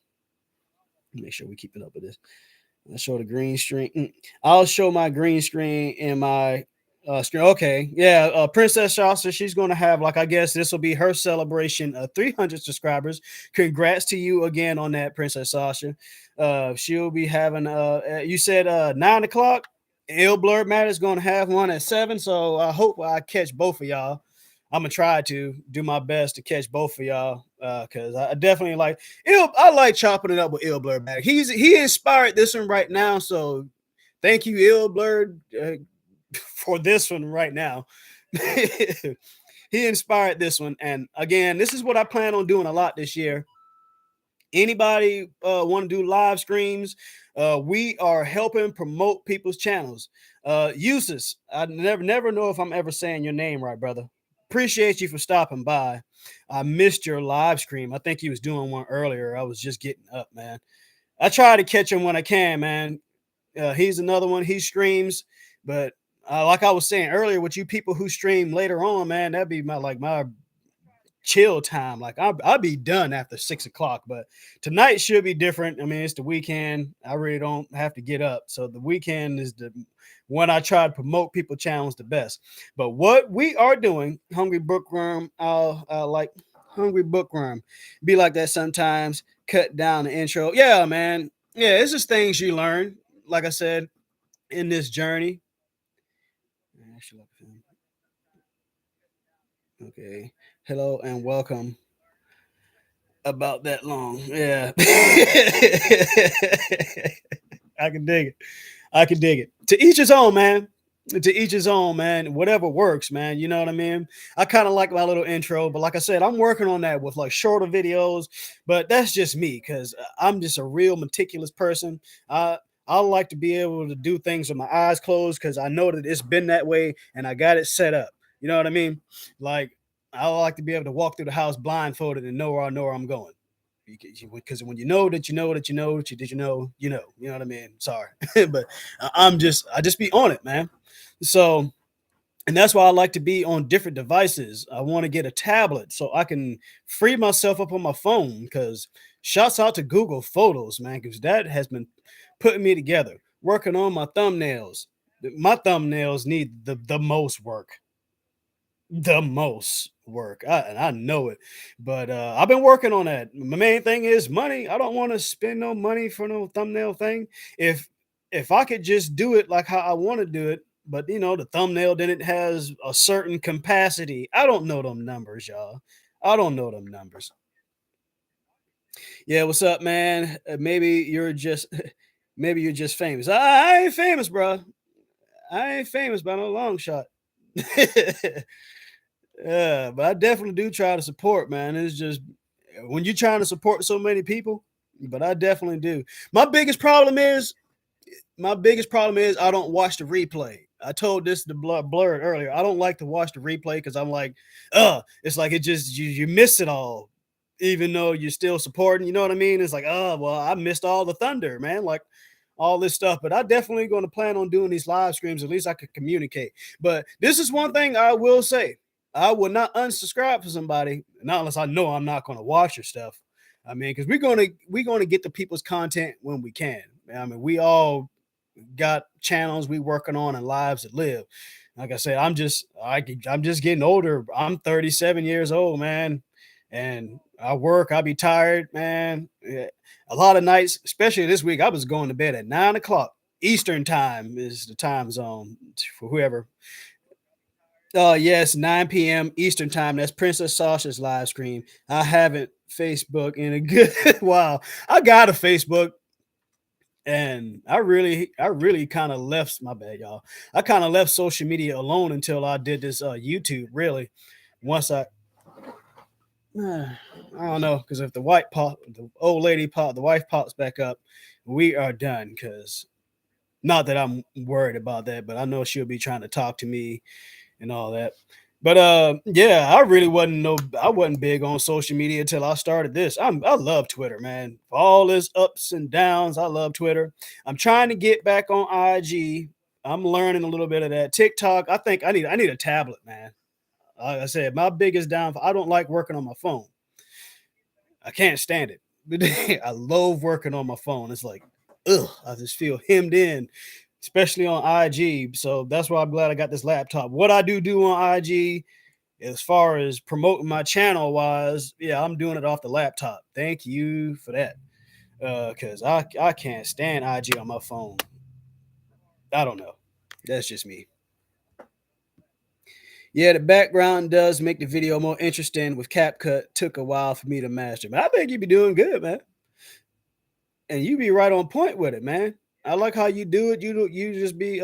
Speaker 1: Make sure we keep it up with this. Let's show the green screen. I'll show my green screen in my screen. Okay, yeah. Princess Shasta, she's going to have, like, I guess this will be her celebration of 300 subscribers. Congrats to you again on that, Princess Sasha. She'll be having. You said 9 o'clock. Ill Blurred Matter is going to have one at 7. So I hope I catch both of y'all. I'm gonna try to do my best to catch both of y'all because I definitely like I like chopping it up with Ill Blurred back. He inspired this one right now, so thank you, Ill Blurred, for this one right now. He inspired this one, and again, this is what I plan on doing a lot this year. Anybody want to do live streams? We are helping promote people's channels. Usus, I never know if I'm ever saying your name right, brother. Appreciate you for stopping by. I missed your live stream. I think he was doing one earlier. I was just getting up, man. I try to catch him when I can, man. He's another one. He streams, but like I was saying earlier, with you people who stream later on, man, that'd be my chill time. Like I'll be done after 6 o'clock, but tonight should be different. I mean, it's the weekend. I really don't have to get up. So the weekend is the when I try to promote people challenge the best. But what we are doing, Hungry Bookworm, I'll like Hungry Bookworm, be like that sometimes, cut down the intro. Yeah, man. Yeah, it's just things you learn, like I said, in this journey. Okay. Hello and welcome. About that long. Yeah. I can dig it. I can dig it. To each his own, man. To each his own, man. Whatever works, man. You know what I mean? I kind of like my little intro, but like I said, I'm working on that with like shorter videos. But that's just me because I'm just a real meticulous person. I like to be able to do things with my eyes closed because I know that it's been that way and I got it set up. You know what I mean? Like I like to be able to walk through the house blindfolded and know where I'm going. Because when you know that you know that you know that you know, you know what I mean. Sorry, but I just be on it, man. So, and that's why I like to be on different devices. I want to get a tablet so I can free myself up on my phone. Because shouts out to Google Photos, man, because that has been putting me together. Working on my thumbnails. My thumbnails need the most work, and I know it, but I've been working on that. My main thing is money. I don't want to spend no money for no thumbnail thing. If I could just do it like how I want to do it, but the thumbnail then it has a certain capacity. I don't know them numbers, y'all. I don't know them numbers. Yeah, what's up, man? Maybe you're just maybe you're just famous. I ain't famous, bro. I ain't famous by no long shot. Yeah, but I definitely do try to support, man. It's just when you're trying to support so many people, but I definitely do. My biggest problem is I don't watch the replay. I told this to Blurred earlier. I don't like to watch the replay because I'm like, it's like it just you miss it all, even though you're still supporting. You know what I mean? It's like, well, I missed all the thunder, man. Like, all this stuff. But I definitely going to plan on doing these live streams. At least I could communicate. But this is one thing I will say. I will not unsubscribe for somebody, not unless I know I'm not going to watch your stuff. I mean, because we're gonna get the people's content when we can. I mean, we all got channels we working on and lives that live. Like I said, I'm just getting older. I'm 37 years old, man, and I work. I'll be tired, man. Yeah. A lot of nights, especially this week, I was going to bed at 9 o'clock Eastern time is the time zone for whoever. Yes, 9 p.m. Eastern time. That's Princess Sasha's live stream. I haven't Facebook in a good while. I got a Facebook and I really kind of left my bad, y'all. I kind of left social media alone until I did this YouTube. Really, once I don't know, because if the old lady the wife pops back up, we are done. Because not that I'm worried about that, but I know she'll be trying to talk to me and all that. But yeah, I wasn't big on social media until I started this. I love Twitter, man. For all its ups and downs, I love Twitter. I'm trying to get back on IG. I'm learning a little bit of that. TikTok, I think I need a tablet, man. Like I said, my biggest downfall, I don't like working on my phone. I can't stand it. I love working on my phone. It's like, ugh, I just feel hemmed in, especially on IG. So that's why I'm glad I got this laptop. What I do on IG, as far as promoting my channel wise, yeah, I'm doing it off the laptop. Thank you for that. Because I can't stand IG on my phone. I don't know. That's just me. Yeah, the background does make the video more interesting. With CapCut, took a while for me to master. But I think you be doing good, man. And you be right on point with it, man. I like how you do it. You just be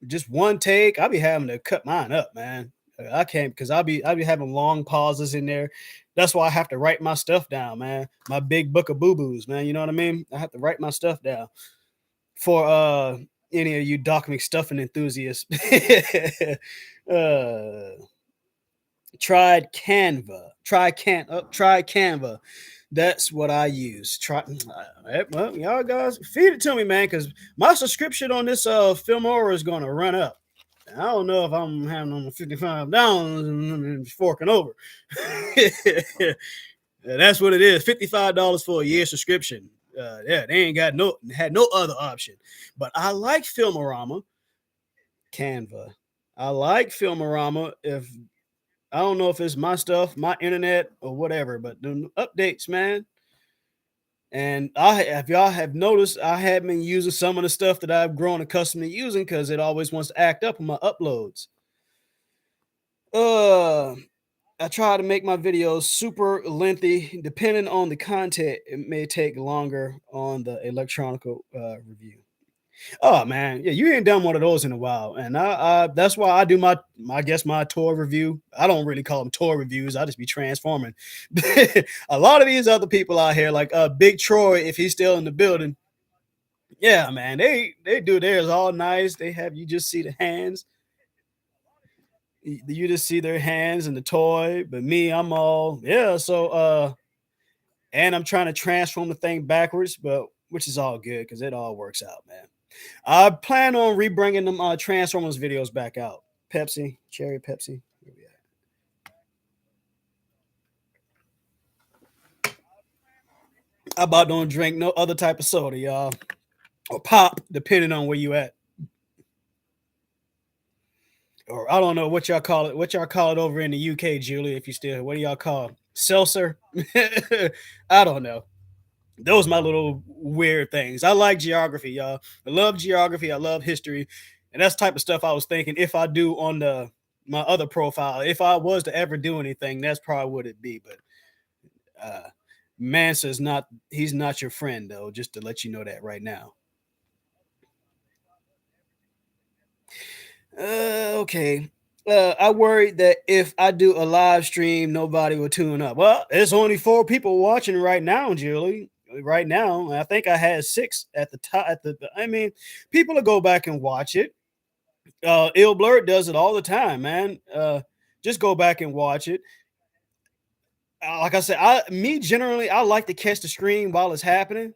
Speaker 1: just one take. I be having to cut mine up, man. I can't because I be having long pauses in there. That's why I have to write my stuff down, man. My big book of boo boos, man. You know what I mean? I have to write my stuff down for any of you Doc McStuffing enthusiasts. uh try Canva. That's what I use. Well, y'all guys feed it to me, man, because my subscription on this Filmora is gonna run up. I don't know if I'm having on $55 and forking over. That's what it is. $55 for a year subscription. Yeah, they ain't got had no other option. But I like Filmorama, Canva. I like Filmorama. If I don't know if it's my stuff, my internet, or whatever, but the updates, man. And if y'all have noticed, I have been using some of the stuff that I've grown accustomed to using because it always wants to act up on my uploads. Uh, I try to make my videos super lengthy. Depending on the content, it may take longer on the electronic review. Oh man, yeah, you ain't done one of those in a while, and that's why I do I guess my tour review. I don't really call them tour reviews. I just be transforming. A lot of these other people out here, like Big Troy, if he's still in the building, yeah, man, they do theirs all nice. They have you just see the hands, you just see their hands and the toy. But me, I'm all yeah. So and I'm trying to transform the thing backwards, but which is all good because it all works out, man. I plan on rebringing them Transformers videos back out. Pepsi, cherry Pepsi. Where we at? I about don't drink no other type of soda, y'all, or pop, depending on where you at. Or I don't know what y'all call it. What y'all call it over in the UK, Julie? If you still, what do y'all call it? Seltzer? I don't know. Those my little weird things. I like geography, y'all. I love geography. I love history, and that's the type of stuff I was thinking if I do on the my other profile. If I was to ever do anything, that's probably what it'd be. But Mansa's not. He's not your friend, though. Just to let you know that right now. Okay. I worried that if I do a live stream, nobody will tune up. Well, there's only 4 people watching right now, Julie. Right now, I think I had 6 at the top. I mean, people will go back and watch it. Ill Blurred does it all the time, man. Just go back and watch it. Like I said, me generally, I like to catch the screen while it's happening.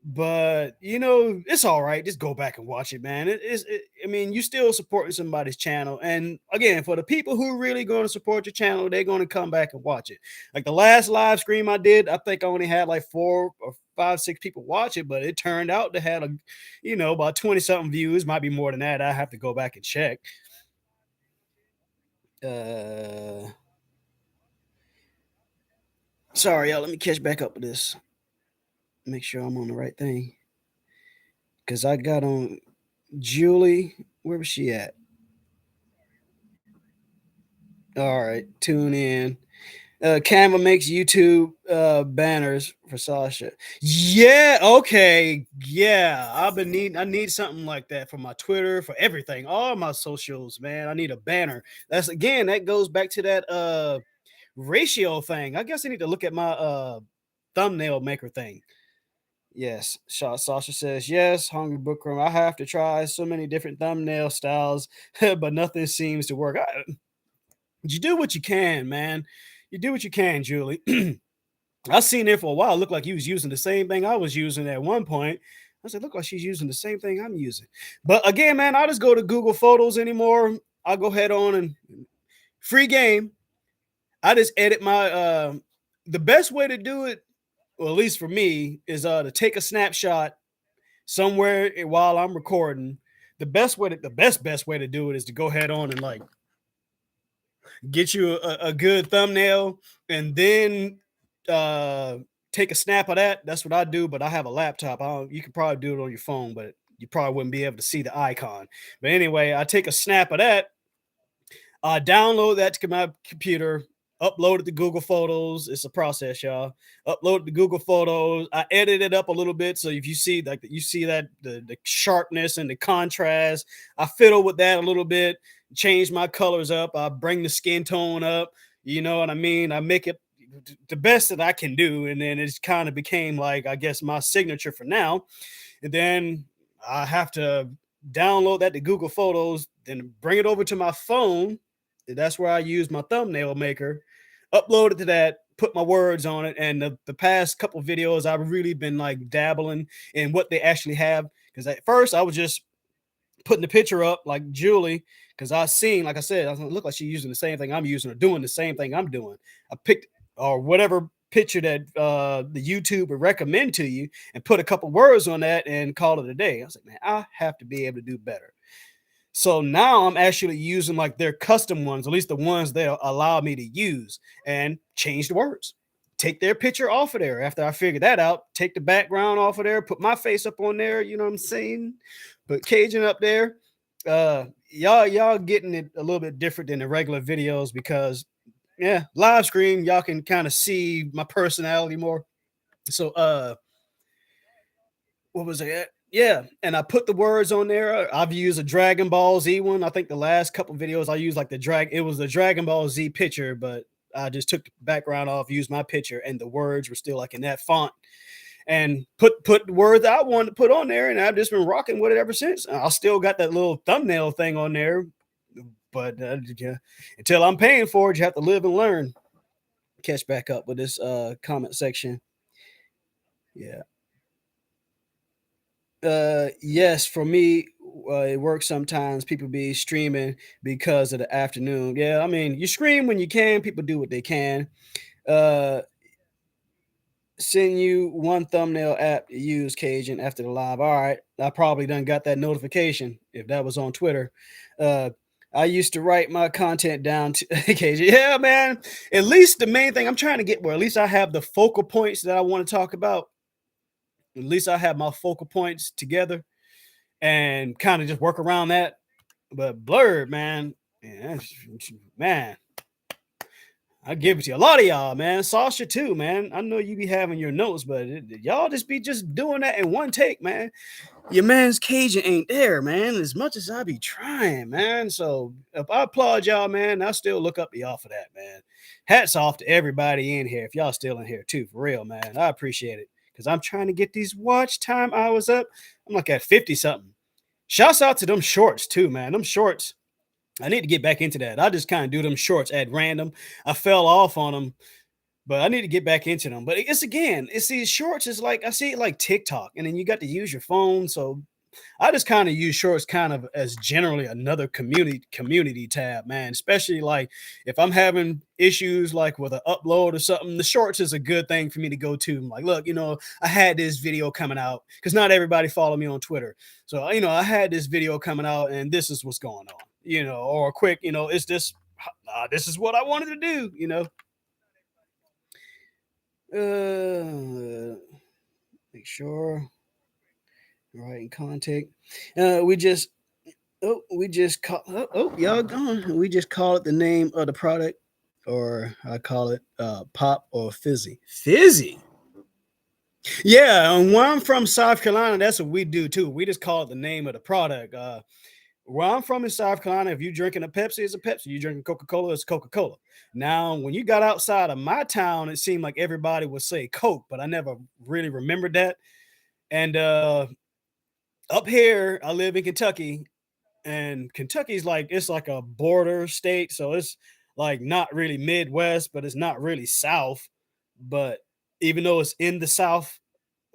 Speaker 1: But it's all right. Just go back and watch it, man. I mean, you still supporting somebody's channel, and again, for the people who really going to support your channel, they're going to come back and watch it. Like the last live stream I did, I think I only had like 4 or 5, 6 people watch it, but it turned out to have about 20 something views. Might be more than that. I have to go back and check. Uh, Sorry, y'all. Let me catch back up with this. Make sure I'm on the right thing. Because I got on Julie. Where was she at? All right. Tune in. Canva makes YouTube banners for Sasha. Yeah, okay. Yeah. I need something like that for my Twitter, for everything, all my socials, man. I need a banner. That goes back to that ratio thing. I guess I need to look at my thumbnail maker thing. Yes, Sasha says yes. Hungry Bookworm. I have to try so many different thumbnail styles, but nothing seems to work. You do what you can, man. You do what you can, Julie. I seen it for a while. It looked like you was using the same thing I was using at one point. I said, look like she's using the same thing I'm using. But again, man, I just go to Google Photos anymore. I'll go head on and free game. I just edit my the best way to do it, well, at least for me, is to take a snapshot somewhere while I'm recording. The best way to do it is to go head on and like get you a good thumbnail and then take a snap of that. That's what I do, but I have a laptop. You can probably do it on your phone, but you probably wouldn't be able to see the icon. But anyway, I take a snap of that, download that to my computer, upload it to Google Photos. It's a process, y'all. Upload it to Google Photos. I edit it up a little bit, so if you see that the sharpness and the contrast, I fiddle with that a little bit, change my colors up. I bring the skin tone up. You know what I mean? I make it the best that I can do, and then it's kind of became like, I guess, my signature for now. And then I have to download that to Google Photos, then bring it over to my phone. That's where I use my thumbnail maker, upload it to that, put my words on it. And the past couple videos, I've really been like dabbling in what they actually have. Because at first I was just putting the picture up like Julie, because I seen, like I said, I look like she's using the same thing I'm using or doing the same thing I'm doing. I picked or whatever picture that the YouTube would recommend to you and put a couple words on that and call it a day. I was like, man, I have to be able to do better. So now I'm actually using like their custom ones, at least the ones they allow me to use, and change the words. Take their picture off of there. After I figure that out, take the background off of there, put my face up on there. You know what I'm saying? Put Cajun up there. Y'all getting it a little bit different than the regular videos because live stream, y'all can kind of see my personality more. So what was it? Yeah, and I put the words on there. I've used a Dragon Ball Z one. I think the last couple videos I used like it was the Dragon Ball Z picture, but I just took the background off, used my picture, and the words were still like in that font. And put the words I wanted to put on there, and I've just been rocking with it ever since. I still got that little thumbnail thing on there, but until I'm paying for it, you have to live and learn. Catch back up with this comment section. Yeah. Yes, for me, it works sometimes. People be streaming because of the afternoon. Yeah, I mean, you stream when you can. People do what they can. Uh, Send you one thumbnail app to use, Cajun, after the live. All right, I probably done got that notification if that was on Twitter. I used to write my content down to Cajun. Yeah, man. At least the main thing I'm trying to get where at least I have the focal points that I want to talk about. At least I have my focal points together and kind of just work around that. But Blurred, man, man, I give it to you. A lot of y'all, man. Sasha too, man. I know you be having your notes, but y'all just be just doing that in one take, man. Your man's Cajun ain't there, man. As much as I be trying, man. So if I applaud y'all, man, I still look up to y'all for that, man. Hats off to everybody in here. If y'all still in here too, for real, man. I appreciate it. Because I'm trying to get these watch time hours up. I'm like at 50 something. Shouts out to them shorts too, man. Them shorts. I need to get back into that. I just kind of do them shorts at random. I fell off on them but I need to get back into them. But it's these shorts. It's like I see it like TikTok, and then you got to use your phone. So I just kind of use shorts kind of as generally another community tab, man. Especially like if I'm having issues like with an upload or something, the shorts is a good thing for me to go to. I'm like, look, I had this video coming out because not everybody follow me on Twitter. So, I had this video coming out and this is what's going on, or a quick, it's this is what I wanted to do. Make sure right in contact. We just call y'all gone. We just call it the name of the product, or I call it pop or fizzy. Fizzy. Yeah, and where I'm from, South Carolina, that's what we do too. We just call it the name of the product. Where I'm from in South Carolina, if you're drinking a Pepsi, it's a Pepsi. You drinking Coca-Cola, it's Coca-Cola. Now, when you got outside of my town, it seemed like everybody would say Coke, but I never really remembered that. And up here, I live in Kentucky, and Kentucky's like it's like a border state, so it's like not really Midwest, but it's not really South. But even though it's in the South,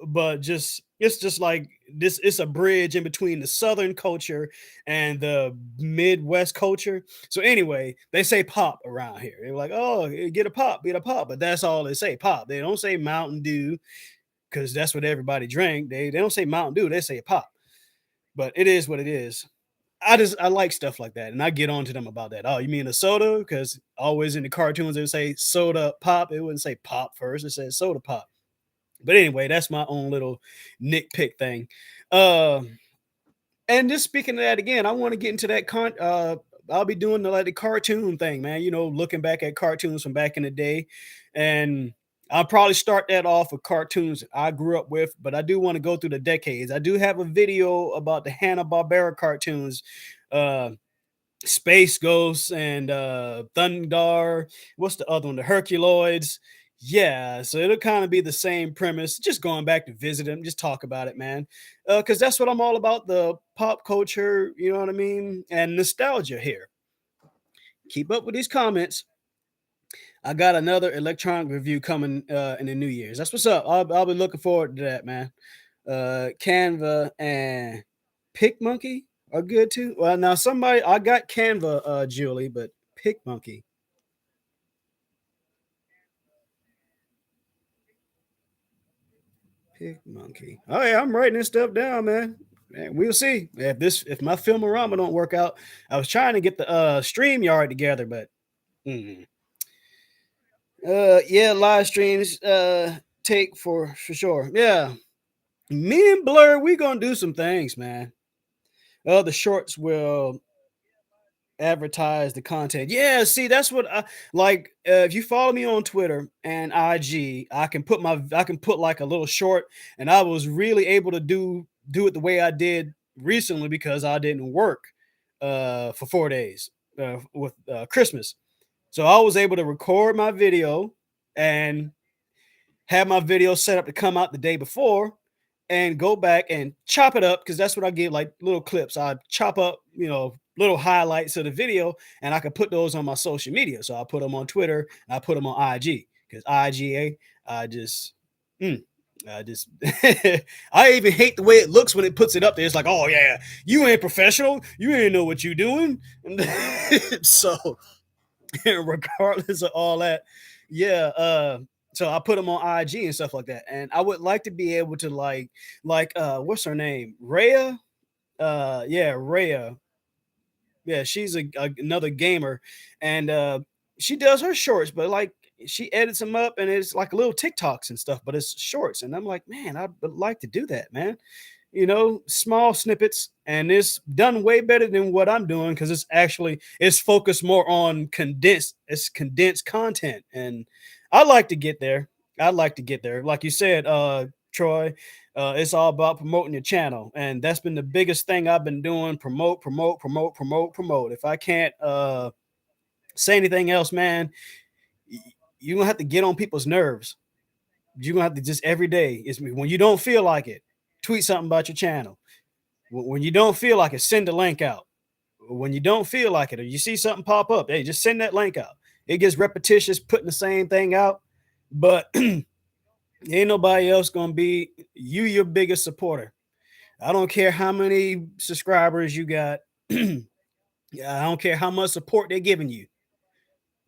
Speaker 1: but just it's just like this, it's a bridge in between the Southern culture and the Midwest culture. So anyway, they say pop around here. They're like, oh, get a pop, but that's all they say, pop. They don't say Mountain Dew because that's what everybody drank. They don't say Mountain Dew, they say pop. But it is what it is. I like stuff like that, and I get on to them about that. Oh, you mean a soda? Because always in the cartoons they would say soda pop. It wouldn't say pop first; it said soda pop. But anyway, that's my own little nitpick thing. Uh, and just speaking of that again, I want to get into that I'll be doing the cartoon thing, man. Looking back at cartoons from back in the day, and I'll probably start that off with cartoons I grew up with, but I do want to go through the decades. I do have a video about the Hanna-Barbera cartoons, uh, Space Ghosts and Thundar. What's the other one? The Herculoids. Yeah, so it'll kind of be the same premise, just going back to visit them, just talk about it, man. Because that's what I'm all about, the pop culture, you know what I mean? And nostalgia here. Keep up with these comments. I got another electronic review coming in the New Year's. That's what's up. I'll be looking forward to that, man. Canva and PicMonkey are good too. Well, now I got Canva, Julie, but PicMonkey. PicMonkey. Oh yeah, I'm writing this stuff down, man. And we'll see if my Filmorama don't work out. I was trying to get the StreamYard together, but yeah, live streams take for sure. Yeah. Me and Blur, we gonna do some things, man. The shorts will advertise the content. Yeah, see, that's what I like. If you follow me on Twitter and IG, I can put like a little short, and I was really able to do it the way I did recently because I didn't work for 4 days with Christmas. So I was able to record my video and have my video set up to come out the day before and go back and chop it up because that's what I get, like little clips. I chop up, little highlights of the video, and I can put those on my social media. So I put them on Twitter and I put them on IG because IGA, I just, I just, I even hate the way it looks when it puts it up there. It's like, oh yeah, you ain't professional, you ain't know what you doing. So, regardless of all that, yeah. So I put them on IG and stuff like that. And I would like to be able to what's her name? Rhea? Yeah, Rhea. Yeah, she's another gamer. And she does her shorts, but like she edits them up and it's like little TikToks and stuff, but it's shorts. And I'm like, man, I would like to do that, man. Small snippets, and it's done way better than what I'm doing because it's focused more on condensed content. And I like to get there. I'd like to get there. Like you said, Troy, it's all about promoting your channel. And that's been the biggest thing I've been doing. Promote, promote, promote, promote, promote. If I can't say anything else, man, you're gonna have to get on people's nerves. You're gonna have to just every day. It's when you don't feel like it, tweet something about your channel. When you don't feel like it, send a link out. When you don't feel like it, or you see something pop up, hey, just send that link out. It gets repetitious putting the same thing out. but ain't nobody else gonna be your biggest supporter. I don't care how many subscribers you got. Yeah, I don't care how much support they're giving you.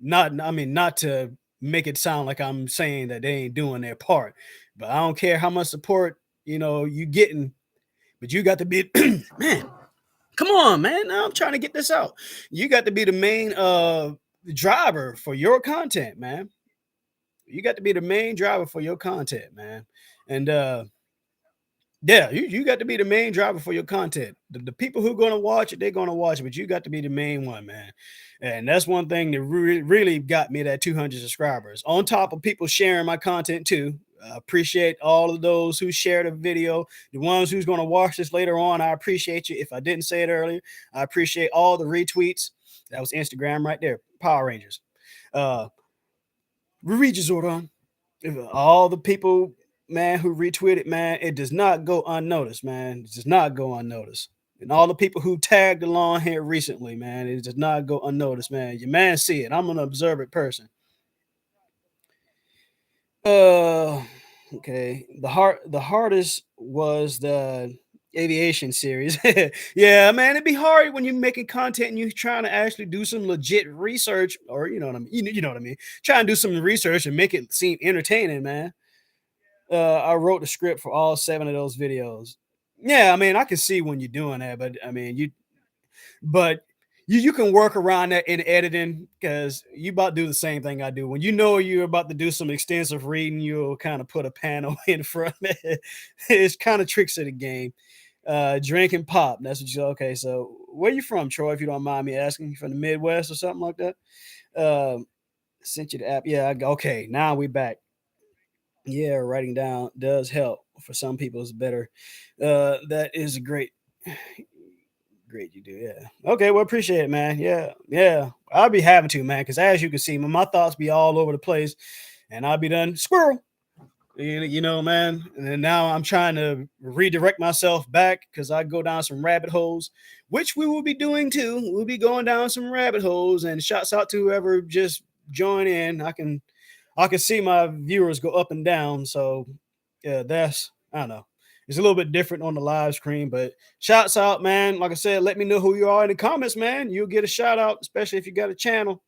Speaker 1: Not to make it sound like I'm saying that they ain't doing their part, but I don't care how much support you getting, but you got to be man. Come on, man. Now I'm trying to get this out. You got to be the main driver for your content, man. You got to be the main driver for your content, man. And yeah, you got to be the main driver for your content. The people who are going to watch it, they're going to watch it, but you got to be the main one, man. And that's one thing that really got me that 200 subscribers. On top of people sharing my content too. I appreciate all of those who share the video. The ones who's going to watch this later on, I appreciate you. If I didn't say it earlier, I appreciate all the retweets. That was Instagram right there. Power Rangers. Zordon. All the people, man, who retweeted, man, it does not go unnoticed, man. It does not go unnoticed. And all the people who tagged along here recently, man, it does not go unnoticed, man. Your man see it. I'm an observant person. Okay. The hardest was the aviation series. Yeah, man, it'd be hard when you're making content and you're trying to actually do some legit research, or you know what I mean. You know what I mean. Try and do some research and make it seem entertaining, man. I wrote the script for all 7 of those videos. Yeah, I mean, I can see when you're doing that, but I mean, but you can work around that in editing because you about to do the same thing I do. When you know you're about to do some extensive reading, you'll kind of put a panel in front of it. It's kind of tricks of the game. Drink and pop. That's what you okay. So where you from, Troy? If you don't mind me asking, you from the Midwest or something like that? Sent you the app. Yeah, okay. Now we back. Yeah, writing down does help. For some people, it's better. That is a great you do. Yeah. Okay. Well, appreciate it, man. Yeah. Yeah. I'll be having to, man, because as you can see, my thoughts be all over the place, and I'll be done squirrel. Man. And then now I'm trying to redirect myself back because I go down some rabbit holes, which we will be doing too. We'll be going down some rabbit holes, and shouts out to whoever just join in. I can see my viewers go up and down. So yeah, I don't know. It's a little bit different on the live screen, but shouts out, man. Like I said, let me know who you are in the comments, man. You'll get a shout out, especially if you got a channel.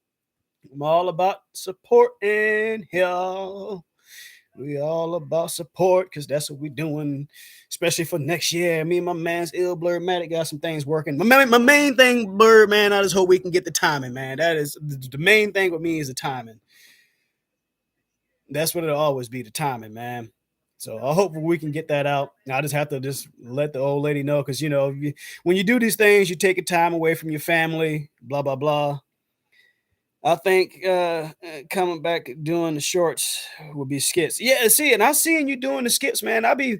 Speaker 1: I'm all about supporting here. We all about support because that's what we're doing, especially for next year. Me and my man's Ill Blurred Matic got some things working. My main thing, Blurred, man, I just hope we can get the timing, man. That is the main thing with me is the timing. That's what it'll always be, the timing, man. So I hope we can get that out. I just have to just let the old lady know because, when you do these things, you take your time away from your family, blah, blah, blah. I think coming back doing the shorts would be skits. Yeah, see, and I seen you doing the skits, man. I'll be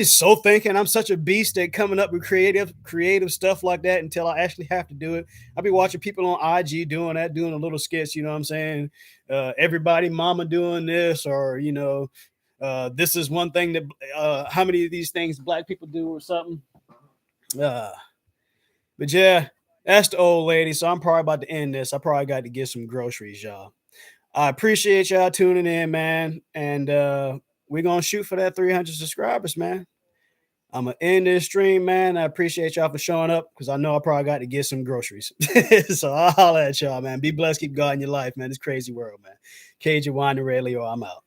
Speaker 1: so thinking I'm such a beast at coming up with creative stuff like that until I actually have to do it. I'll be watching people on IG doing that, doing a little skits, you know what I'm saying? Everybody mama doing this, or this is one thing that how many of these things black people do or something. But yeah, that's the old lady. So I'm probably about to end this. I probably got to get some groceries, y'all. I appreciate y'all tuning in, man. And we're going to shoot for that 300 subscribers, man. I'm going to end this stream, man. I appreciate y'all for showing up because I know I probably got to get some groceries. So I'll holler at y'all, man. Be blessed. Keep God in your life, man. This crazy world, man. Cajun Wine and Ray Leo, I'm out.